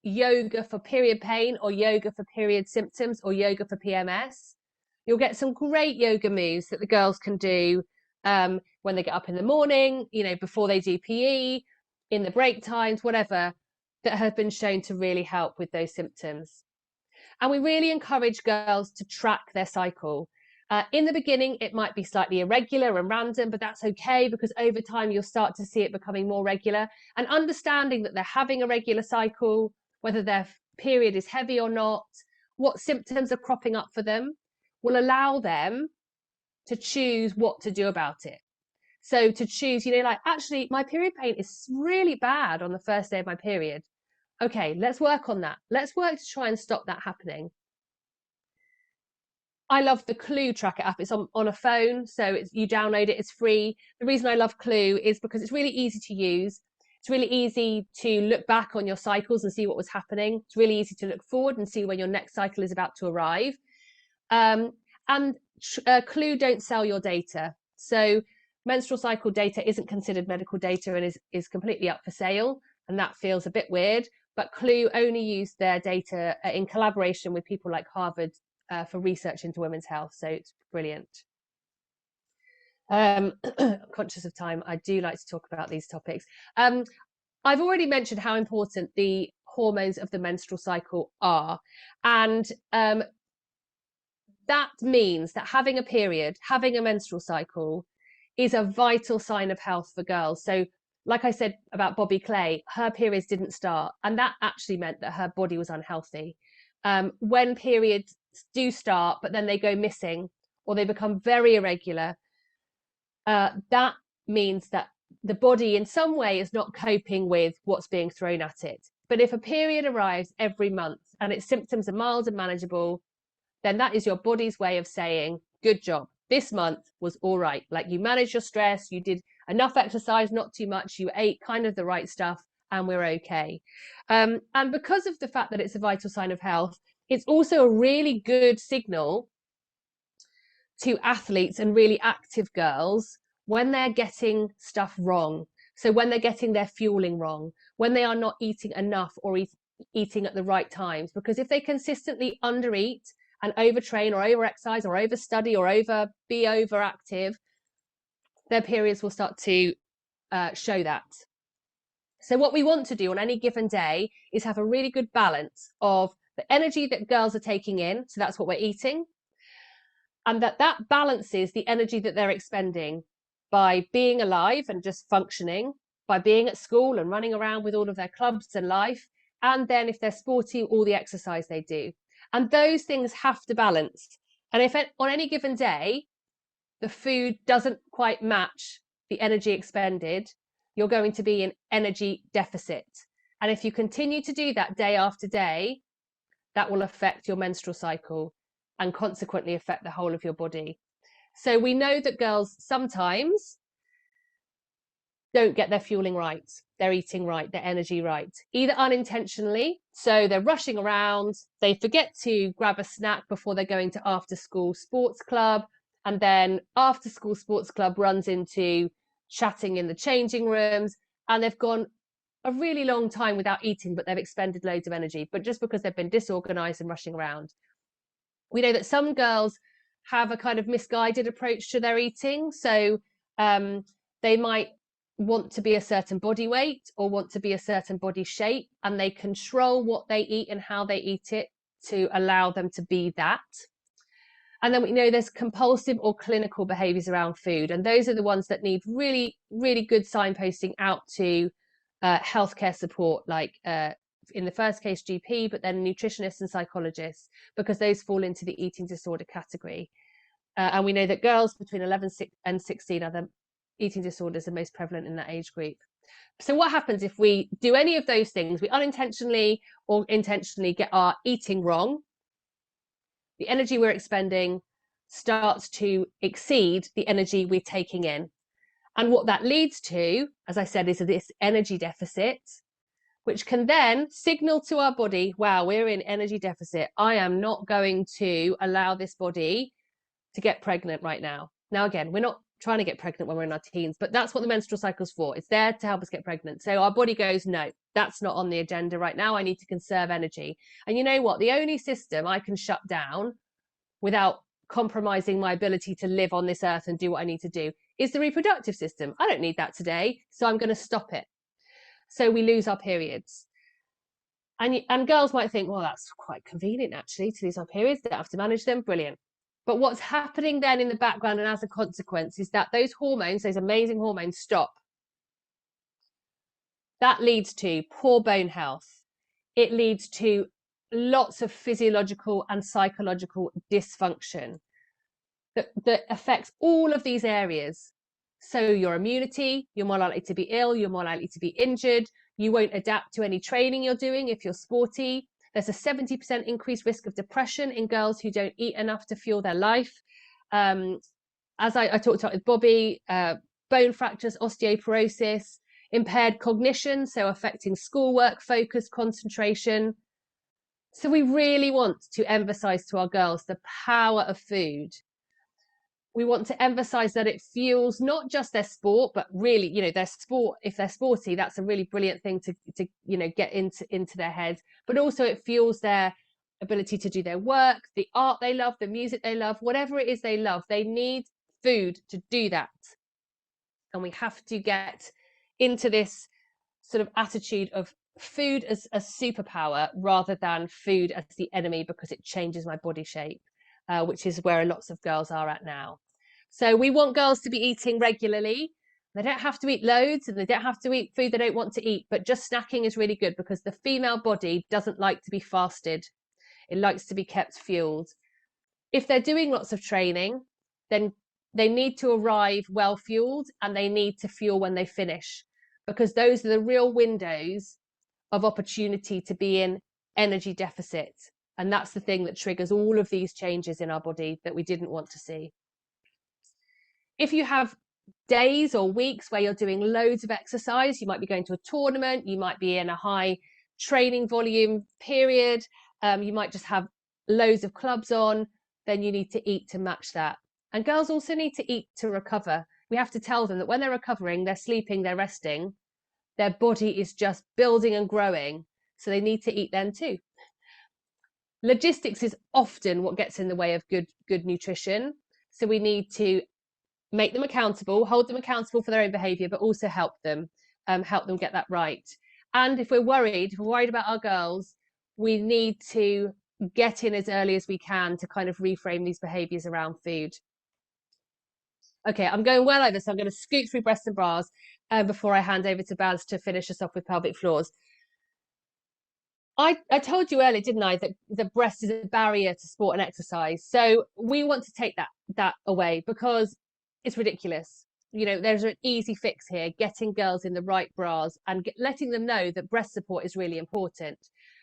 yoga for period pain or yoga for period symptoms or yoga for PMS, you'll get some great yoga moves that the girls can do when they get up in the morning, before they do PE, in the break times, whatever, that have been shown to really help with those symptoms. And we really encourage girls to track their cycle. In the beginning, it might be slightly irregular and random, but that's okay, because over time you'll start to see it becoming more regular. And understanding that they're having a regular cycle, whether their period is heavy or not, what symptoms are cropping up for them, will allow them to choose what to do about it. So to choose, like, actually, my period pain is really bad on the first day of my period. Okay, let's work on that. Let's work to try and stop that happening. I love the Clue tracker app. It's on a phone, so you download it, it's free. The reason I love Clue is because it's really easy to use. It's really easy to look back on your cycles and see what was happening. It's really easy to look forward and see when your next cycle is about to arrive. And Clue don't sell your data. So menstrual cycle data isn't considered medical data and is completely up for sale. And that feels a bit weird. But Clue only use their data in collaboration with people like Harvard for research into women's health. So it's brilliant. Conscious of time, I do like to talk about these topics. I've already mentioned how important the hormones of the menstrual cycle are. And that means that having a period, having a menstrual cycle is a vital sign of health for girls. So like I said about Bobby Clay, her periods didn't start, and that actually meant that her body was unhealthy. When periods do start, but then they go missing or they become very irregular, that means that the body in some way is not coping with what's being thrown at it. But if a period arrives every month and its symptoms are mild and manageable, then that is your body's way of saying, good job, this month was all right. Like, you managed your stress, you did enough exercise, not too much, you ate kind of the right stuff, and we're okay. And because of the fact that it's a vital sign of health, it's also a really good signal to athletes and really active girls when they're getting stuff wrong. So when they're getting their fueling wrong, when they are not eating enough or eating at the right times, because if they consistently undereat and overtrain or overexercise or overstudy or be overactive, their periods will start to show that. So what we want to do on any given day is have a really good balance of the energy that girls are taking in, so that's what we're eating, and that balances the energy that they're expending by being alive and just functioning, by being at school and running around with all of their clubs and life, and then if they're sporty, all the exercise they do. And those things have to balance. And if on any given day, the food doesn't quite match the energy expended, you're going to be in energy deficit. And if you continue to do that day after day, that will affect your menstrual cycle and consequently affect the whole of your body. So we know that girls sometimes don't get their fueling right, their eating right, their energy right, either unintentionally. So they're rushing around, they forget to grab a snack before they're going to after school sports club. And then after school sports club runs into chatting in the changing rooms, and they've gone a really long time without eating, but they've expended loads of energy, but just because they've been disorganized and rushing around. We know that some girls have a kind of misguided approach to their eating. So they might want to be a certain body weight or want to be a certain body shape, and they control what they eat and how they eat it to allow them to be that. And then we know there's compulsive or clinical behaviors around food, and those are the ones that need really, really good signposting out to healthcare support, like in the first case GP, but then nutritionists and psychologists, because those fall into the eating disorder category. And we know that girls between 11 and 16 are the eating disorders are most prevalent in that age group. So what happens if we do any of those things? We unintentionally or intentionally get our eating wrong. The energy we're expending starts to exceed the energy we're taking in. And what that leads to, as I said, is this energy deficit, which can then signal to our body, wow, we're in energy deficit. I am not going to allow this body to get pregnant right now. Now, again, we're not trying to get pregnant when we're in our teens, but that's what the menstrual cycle's for. It's there to help us get pregnant. So our body goes, no, that's not on the agenda right now. I need to conserve energy. And you know what? The only system I can shut down without compromising my ability to live on this earth and do what I need to do is the reproductive system. I don't need that today, so I'm going to stop it. So we lose our periods. And girls might think, well, that's quite convenient actually to lose our periods, don't have to manage them. Brilliant. But what's happening then in the background and as a consequence is that those hormones, those amazing hormones, stop. That leads to poor bone health. It leads to lots of physiological and psychological dysfunction that affects all of these areas. So your immunity, you're more likely to be ill, you're more likely to be injured, you won't adapt to any training you're doing if you're sporty. There's a 70% increased risk of depression in girls who don't eat enough to fuel their life. As I talked about with Bobby, bone fractures, osteoporosis, impaired cognition, so affecting schoolwork, focus, concentration. So we really want to emphasize to our girls the power of food. We want to emphasize that it fuels not just their sport, but really, you know, their sport. If they're sporty, that's a really brilliant thing to you know, get into their heads, but also it fuels their ability to do their work, the art they love, the music they love, whatever it is they love. They need food to do that. And we have to get into this sort of attitude of food as a superpower rather than food as the enemy because it changes my body shape, which is where lots of girls are at now. So we want girls to be eating regularly. They don't have to eat loads and they don't have to eat food they don't want to eat, but just snacking is really good because the female body doesn't like to be fasted. It likes to be kept fueled. If they're doing lots of training, then they need to arrive well fueled and they need to fuel when they finish, because those are the real windows of opportunity to be in energy deficit. And that's the thing that triggers all of these changes in our body that we didn't want to see. If you have days or weeks where you're doing loads of exercise, you might be going to a tournament, you might be in a high training volume period, you might just have loads of clubs on, then you need to eat to match that. And girls also need to eat to recover. We have to tell them that when they're recovering, they're sleeping, they're resting, their body is just building and growing. So they need to eat then too. Logistics is often what gets in the way of good nutrition. So we need to make them accountable, hold them accountable for their own behavior, but also help them get that right. And if we're worried about our girls, we need to get in as early as we can to kind of reframe these behaviors around food. Okay, I'm going well over, so I'm going to scoot through breasts and bras before I hand over to Baz to finish us off with pelvic floors. I told you earlier, didn't I, that the breast is a barrier to sport and exercise. So we want to take that away because it's ridiculous. You know, there's an easy fix here, getting girls in the right bras and letting them know that breast support is really important.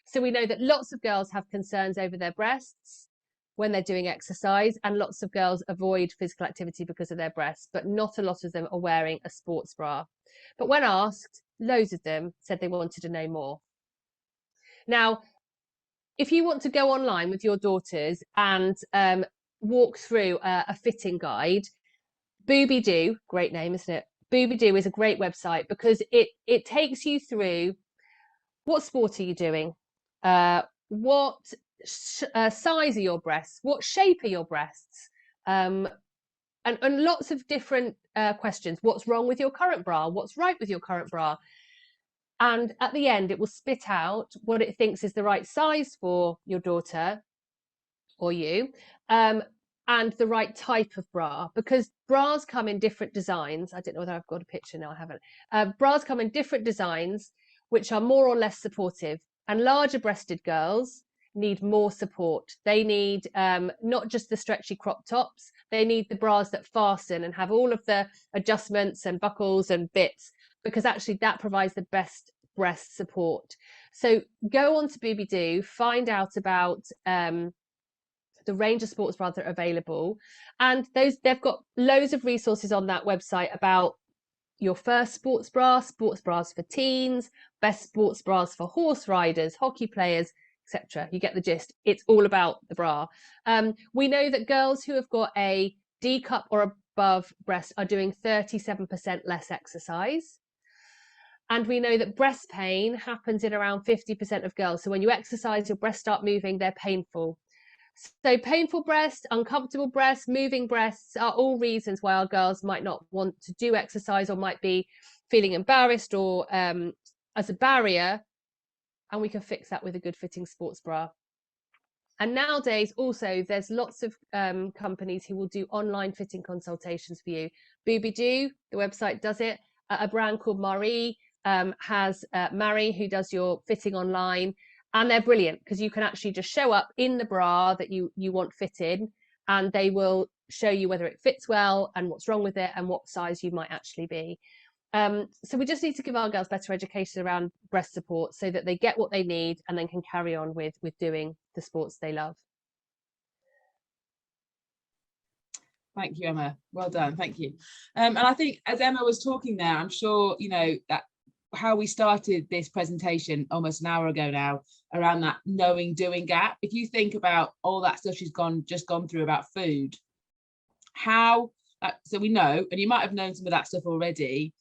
So we know that lots of girls have concerns over their breasts when they're doing exercise, and lots of girls avoid physical activity because of their breasts, but not a lot of them are wearing a sports bra. But when asked, loads of them said they wanted to know more. Now, if you want to go online with your daughters and walk through a fitting guide, Boobie-Doo, great name, isn't it? Boobie-Doo is a great website because it takes you through what sport are you doing, what size are your breasts, what shape are your breasts, and lots of different questions. What's wrong with your current bra? What's right with your current bra? And at the end, it will spit out what it thinks is the right size for your daughter or you, and the right type of bra, because bras come in different designs. I don't know whether I've got a picture now, I haven't. Bras come in different designs, which are more or less supportive. And larger breasted girls need more support. They need not just the stretchy crop tops, they need the bras that fasten and have all of the adjustments and buckles and bits, because actually that provides the best breast support. So go on to Boobie-Doo, find out about the range of sports bras that are available, and they've got loads of resources on that website about your first sports bras for teens, best sports bras for horse riders, hockey players, etc. You get the gist. It's all about the bra. We know that girls who have got a D cup or above breast are doing 37% less exercise. And we know that breast pain happens in around 50% of girls. So when you exercise, your breasts start moving, they're painful. So painful breasts, uncomfortable breasts, moving breasts are all reasons why our girls might not want to do exercise or might be feeling embarrassed or as a barrier. And we can fix that with a good fitting sports bra. And nowadays also there's lots of companies who will do online fitting consultations for you. Boobidoo, the website, does it. A brand called Marie has Mary, who does your fitting online, and they're brilliant because you can actually just show up in the bra that you want fitted, and they will show you whether it fits well and what's wrong with it and what size you might actually be. So we just need to give our girls better education around breast support so that they get what they need and then can carry on with doing the sports they love. Thank you, Emma. Well done. Thank you. And I think as Emma was talking there, I'm sure, you know, that how we started this presentation almost an hour ago now around that knowing doing gap. If you think about all that stuff she's just gone through about food, how, so we know, and you might have known some of that stuff already,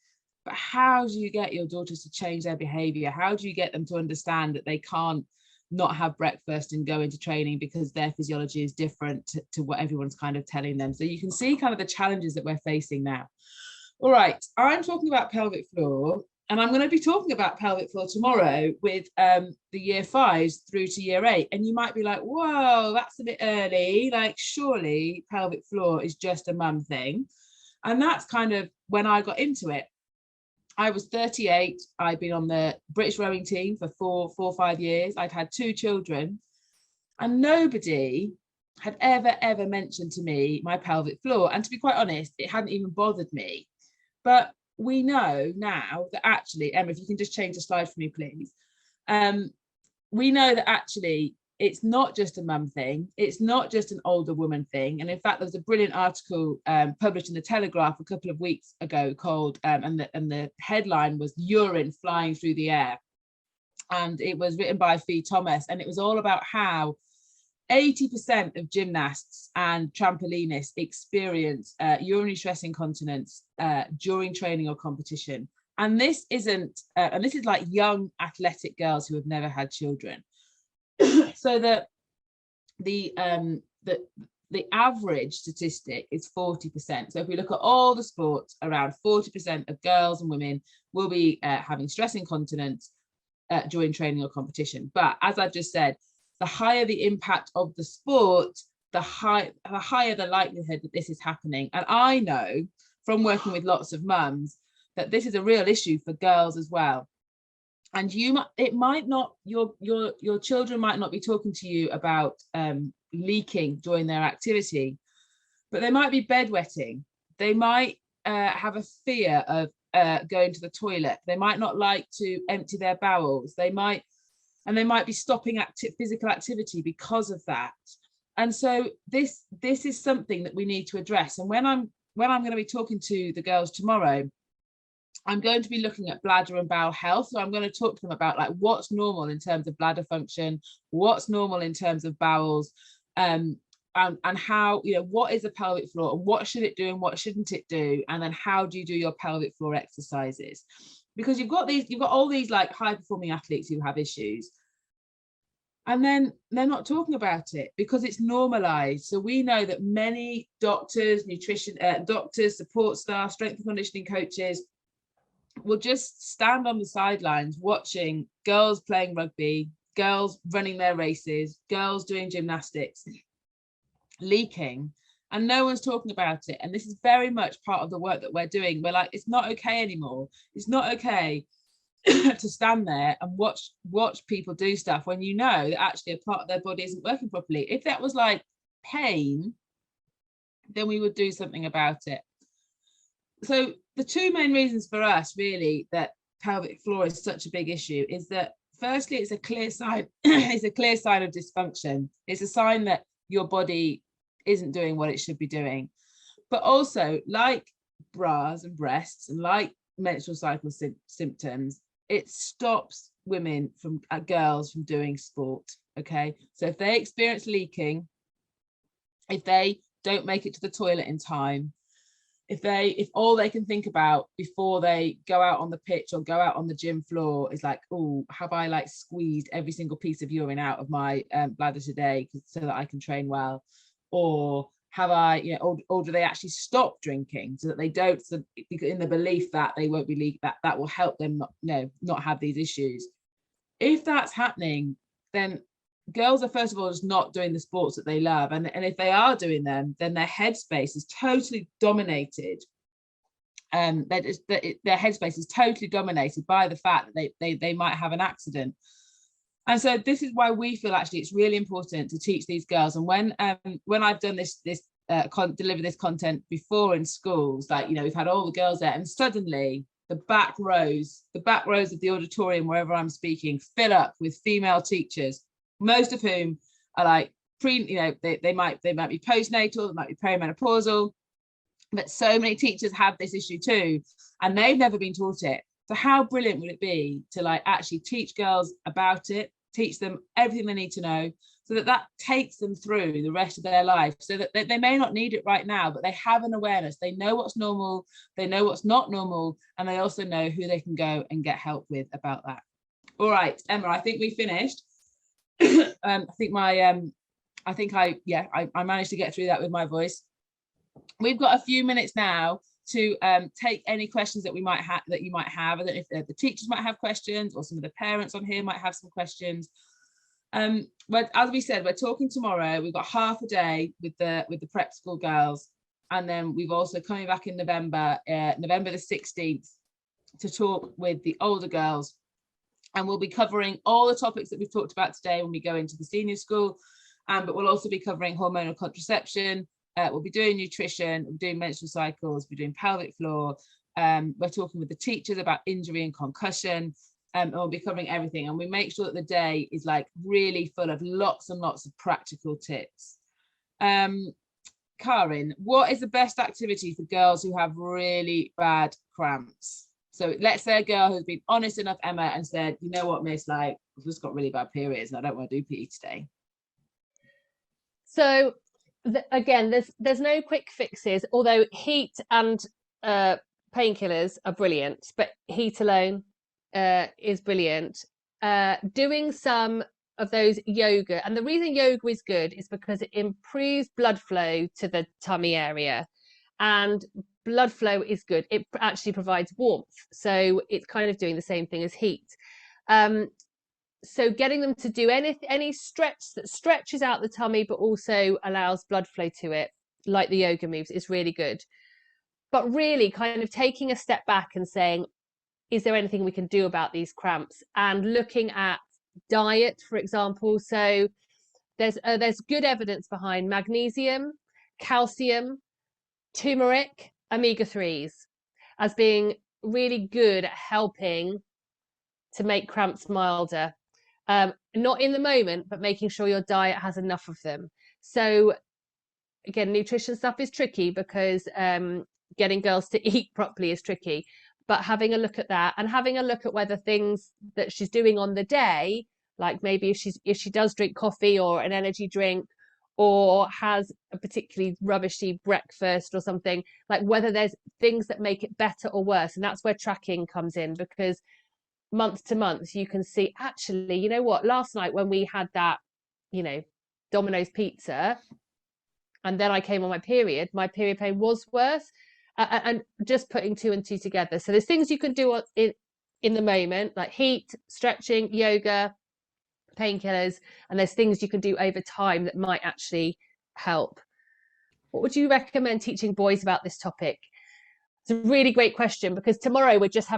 but how do you get your daughters to change their behavior? How do you get them to understand that they can't not have breakfast and go into training because their physiology is different to what everyone's kind of telling them? So you can see kind of the challenges that we're facing now. All right, I'm talking about pelvic floor, and I'm going to be talking about pelvic floor tomorrow with the year 5s through to year 8. And you might be like, whoa, that's a bit early. Like, surely pelvic floor is just a mum thing. And that's kind of when I got into it. I was 38. I'd been on the British rowing team for 4 or 5 years. I'd had 2 children, and nobody had ever mentioned to me my pelvic floor. And to be quite honest, it hadn't even bothered me. But we know now that actually, Emma, if you can just change the slide for me, please. We know that actually it's not just a mum thing. It's not just an older woman thing. And in fact, there was a brilliant article published in the Telegraph a couple of weeks ago called, and the headline was "Urine Flying Through the Air." And it was written by Fee Thomas. And it was all about how 80% of gymnasts and trampolinists experience urinary stress incontinence during training or competition. And this isn't, and this is like young athletic girls who have never had children. So that the average statistic is 40%. So if we look at all the sports, around 40% of girls and women will be having stress incontinence during training or competition. But as I've just said, the higher the impact of the sport, the higher the likelihood that this is happening. And I know from working with lots of mums that this is a real issue for girls as well. And it might not, your children might not be talking to you about leaking during their activity, but they might be bedwetting. They might have a fear of going to the toilet. They might not like to empty their bowels. They might be stopping physical activity because of that. And so this is something that we need to address. And when I'm going to be talking to the girls tomorrow, I'm going to be looking at bladder and bowel health. So I'm going to talk to them about like what's normal in terms of bladder function, what's normal in terms of bowels, and how, you know, what is a pelvic floor and what should it do and what shouldn't it do, and then how do you do your pelvic floor exercises? Because you've got all these like high performing athletes who have issues, and then they're not talking about it because it's normalized. So we know that many doctors, doctors, support staff, strength and conditioning coaches will just stand on the sidelines watching girls playing rugby, girls running their races, girls doing gymnastics, leaking, and no one's talking about it. And this is very much part of the work that we're doing. We're like, it's not okay anymore. It's not okay to stand there and watch people do stuff when you know that actually a part of their body isn't working properly. If that was like pain, then we would do something about it. So the 2 main reasons for us really that pelvic floor is such a big issue is that firstly, it's a clear sign it's a clear sign of dysfunction. It's a sign that your body isn't doing what it should be doing. But also, like bras and breasts and like menstrual cycle symptoms, it stops women from girls from doing sport. Okay, so if they experience leaking, if they don't make it to the toilet in time, if all they can think about before they go out on the pitch or go out on the gym floor is like, oh, have I like squeezed every single piece of urine out of my bladder today so that I can train well, or have I, you know, or do they actually stop drinking so that they don't, so in the belief that they won't be leak, that will help them not have these issues. If that's happening, then girls are first of all just not doing the sports that they love, and if they are doing them, then their headspace is totally dominated. Their headspace is totally dominated by the fact that they might have an accident. And so this is why we feel actually it's really important to teach these girls. And when I've done deliver this content before in schools, like, you know, we've had all the girls there, and suddenly the back rows of the auditorium wherever I'm speaking fill up with female teachers, most of whom are like they might be postnatal, they might be perimenopausal, but so many teachers have this issue too, and they've never been taught it. So how brilliant would it be to like actually teach girls about it, teach them everything they need to know, so that takes them through the rest of their life, so that they may not need it right now, but they have an awareness. They know what's normal, they know what's not normal, and they also know who they can go and get help with about that. All right, Emma, I think we finished. I managed to get through that with my voice. We've got a few minutes now to take any questions that you might have. I don't know if the teachers might have questions, or some of the parents on here might have some questions. But as we said, we're talking tomorrow. We've got half a day with the prep school girls, and then we've also coming back in November the 16th, to talk with the older girls, and we'll be covering all the topics that we've talked about today when we go into the senior school. But we'll also be covering hormonal contraception. We'll be doing nutrition, we're doing menstrual cycles, we're doing pelvic floor. We're talking with the teachers about injury and concussion, and we'll be covering everything. And we make sure that the day is like really full of lots and lots of practical tips. Karin, what is the best activity for girls who have really bad cramps? So let's say a girl who's been honest enough, Emma, and said, you know what, miss, like, I've just got really bad periods and I don't want to do PE today. So again, there's no quick fixes, although heat and painkillers are brilliant, but heat alone is brilliant. Doing some of those yoga, and the reason yoga is good is because it improves blood flow to the tummy area, and blood flow is good. It actually provides warmth, so it's kind of doing the same thing as heat. So getting them to do any stretch that stretches out the tummy but also allows blood flow to it, like the yoga moves, is really good. But really kind of taking a step back and saying, is there anything we can do about these cramps? And looking at diet, for example. So there's good evidence behind magnesium, calcium, turmeric, omega-3s as being really good at helping to make cramps milder. Not in the moment, but making sure your diet has enough of them. So again, nutrition stuff is tricky because getting girls to eat properly is tricky, but having a look at that, and having a look at whether things that she's doing on the day, like maybe if she does drink coffee or an energy drink, or has a particularly rubbishy breakfast or something, like whether there's things that make it better or worse. And that's where tracking comes in, because month to month you can see, actually, you know what, last night when we had that, you know, Domino's pizza, and then I came on my period pain was worse. And just putting two and two together. So there's things you can do in the moment, like heat, stretching, yoga, painkillers, and there's things you can do over time that might actually help. What would you recommend teaching boys about this topic? It's a really great question, because tomorrow we're just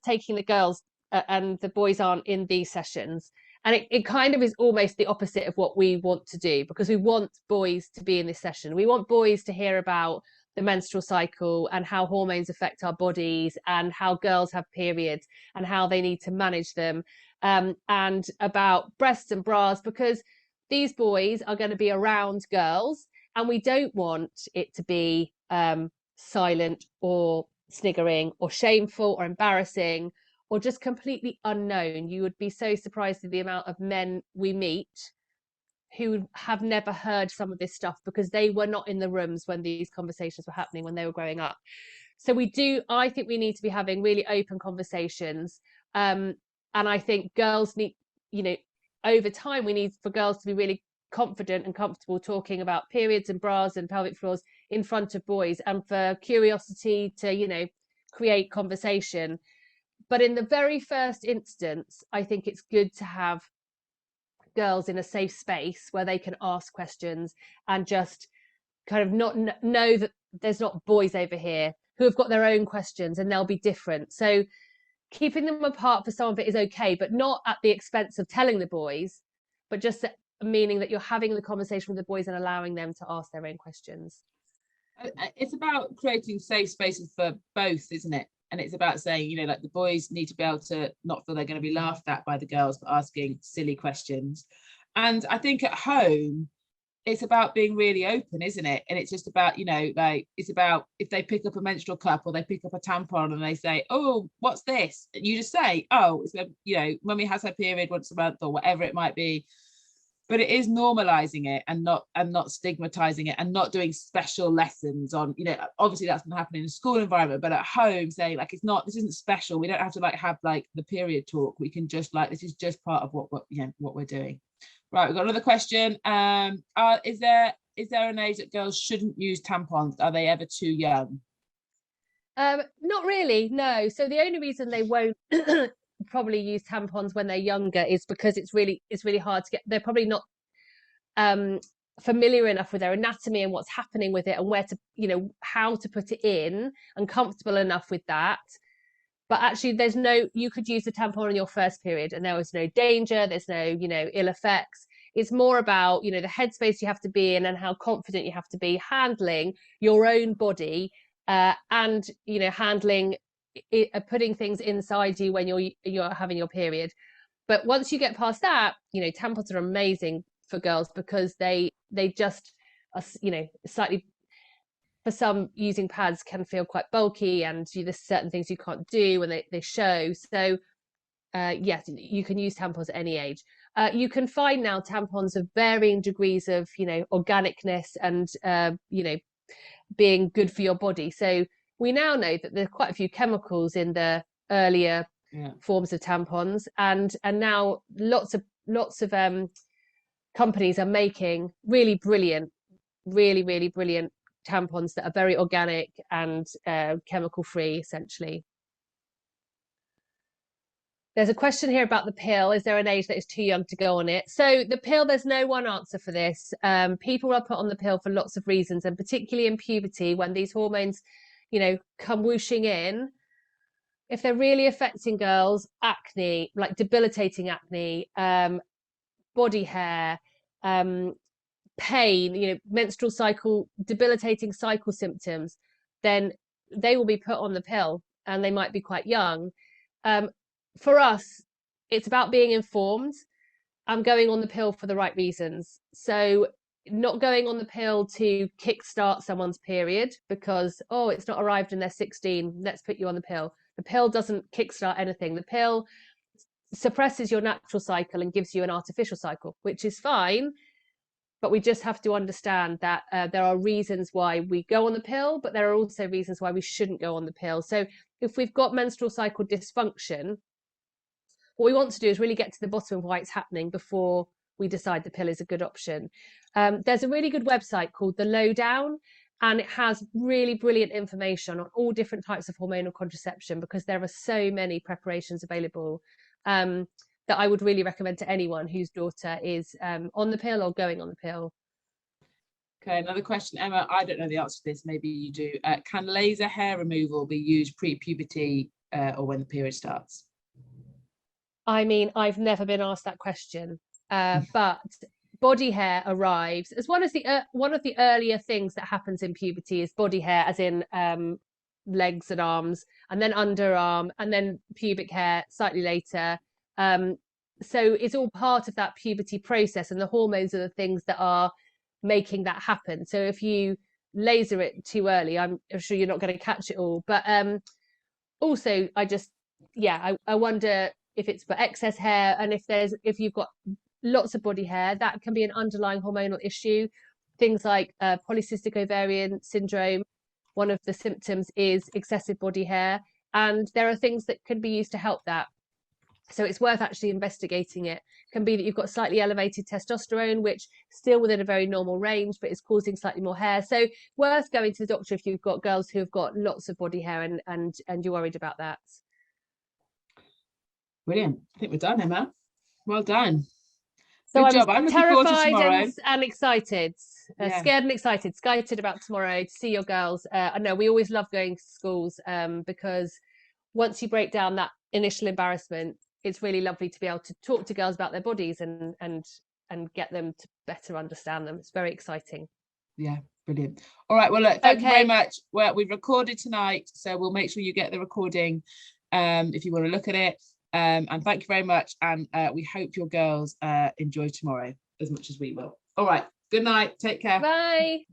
taking the girls and the boys aren't in these sessions, and it kind of is almost the opposite of what we want to do, because we want boys to be in this session. We want boys to hear about the menstrual cycle and how hormones affect our bodies, and how girls have periods and how they need to manage them, and about breasts and bras, because these boys are going to be around girls, and we don't want it to be silent or sniggering or shameful or embarrassing or just completely unknown. You would be so surprised at the amount of men we meet who have never heard some of this stuff because they were not in the rooms when these conversations were happening when they were growing up. So I think we need to be having really open conversations. And I think girls need, you know, over time, we need for girls to be really confident and comfortable talking about periods and bras and pelvic floors in front of boys, and for curiosity to, you know, create conversation. But in the very first instance, I think it's good to have girls in a safe space where they can ask questions and just kind of not know that there's not boys over here who have got their own questions and they'll be different. So keeping them apart for some of it is okay, but not at the expense of telling the boys, but just meaning that you're having the conversation with the boys and allowing them to ask their own questions. It's about creating safe spaces for both, isn't it? And it's about saying, you know, like the boys need to be able to not feel they're going to be laughed at by the girls for asking silly questions. And I think at home, it's about being really open, isn't it? And it's just about, you know, like, it's about if they pick up a menstrual cup or they pick up a tampon and they say, oh, what's this? And you just say, oh, it's, you know, mummy has her period once a month or whatever it might be. But it is normalizing it and not stigmatizing it and not doing special lessons on, you know, obviously that's going to happen in a school environment, but at home saying like, it's not, this isn't special. We don't have to like have like the period talk. We can just like, this is just part of what you know, what we're doing. Right, we've got another question. Is there an age that girls shouldn't use tampons? Are they ever too young? Not really, no. So the only reason they won't probably use tampons when they're younger is because it's really hard to get. They're probably not familiar enough with their anatomy and what's happening with it and where to, you know, how to put it in and comfortable enough with that. But actually, you could use the tampon on your first period and there was no danger, there's no, you know, ill effects. It's more about, you know, the headspace you have to be in and how confident you have to be handling your own body and, you know, handling putting things inside you when you're having your period. But once you get past that, you know, tampons are amazing for girls because they just are, you know, slightly, for some, using pads can feel quite bulky and there's certain things you can't do when they show. So yes, you can use tampons at any age. You can find now tampons of varying degrees of, you know, organicness and you know, being good for your body. So we now know that there are quite a few chemicals in the earlier forms of tampons, and now lots of companies are making really brilliant tampons that are very organic and chemical free, essentially. There's a question here about the pill. Is there an age that is too young to go on it? So the pill, there's no one answer for this. People are put on the pill for lots of reasons, and particularly in puberty when these hormones, you know, come whooshing in. If they're really affecting girls, acne, like debilitating acne, body hair, pain, you know, menstrual cycle, debilitating cycle symptoms, then they will be put on the pill and they might be quite young. For us, it's about being informed. I'm going on the pill for the right reasons. So not going on the pill to kickstart someone's period because, oh, it's not arrived and they're 16, let's put you on the pill. The pill doesn't kickstart anything. The pill suppresses your natural cycle and gives you an artificial cycle, which is fine. But we just have to understand that there are reasons why we go on the pill, but there are also reasons why we shouldn't go on the pill. So if we've got menstrual cycle dysfunction, what we want to do is really get to the bottom of why it's happening before we decide the pill is a good option. There's a really good website called The Lowdown, and it has really brilliant information on all different types of hormonal contraception because there are so many preparations available that I would really recommend to anyone whose daughter is on the pill or going on the pill. Okay, another question, Emma. I don't know the answer to this. Maybe you do. Can laser hair removal be used pre-puberty or when the period starts? I mean, I've never been asked that question, but body hair arrives as one of the earlier things that happens in puberty is body hair, as in legs and arms, and then underarm, and then pubic hair slightly later. So it's all part of that puberty process, and the hormones are the things that are making that happen. So if you laser it too early, I'm sure you're not going to catch it all. But also, I wonder if it's for excess hair, and if you've got lots of body hair, that can be an underlying hormonal issue. Things like polycystic ovarian syndrome, one of the symptoms is excessive body hair, and there are things that can be used to help that. So it's worth actually investigating it. It can be that you've got slightly elevated testosterone, which still within a very normal range, but is causing slightly more hair. So worth going to the doctor if you've got girls who have got lots of body hair and you're worried about that. Brilliant. I think we're done, Emma. Well done. So Good I'm job. I'm looking forward to terrified tomorrow. and excited, Yeah. scared and excited about tomorrow to see your girls. I know we always love going to schools because once you break down that initial embarrassment, it's really lovely to be able to talk to girls about their bodies and get them to better understand them. It's very exciting. Yeah, brilliant. All right, well, look, thank you very Okay. much. Well, we've recorded tonight, so we'll make sure you get the recording if you want to look at it. And thank you very much. And we hope your girls enjoy tomorrow as much as we will. All right, good night. Take care. Bye.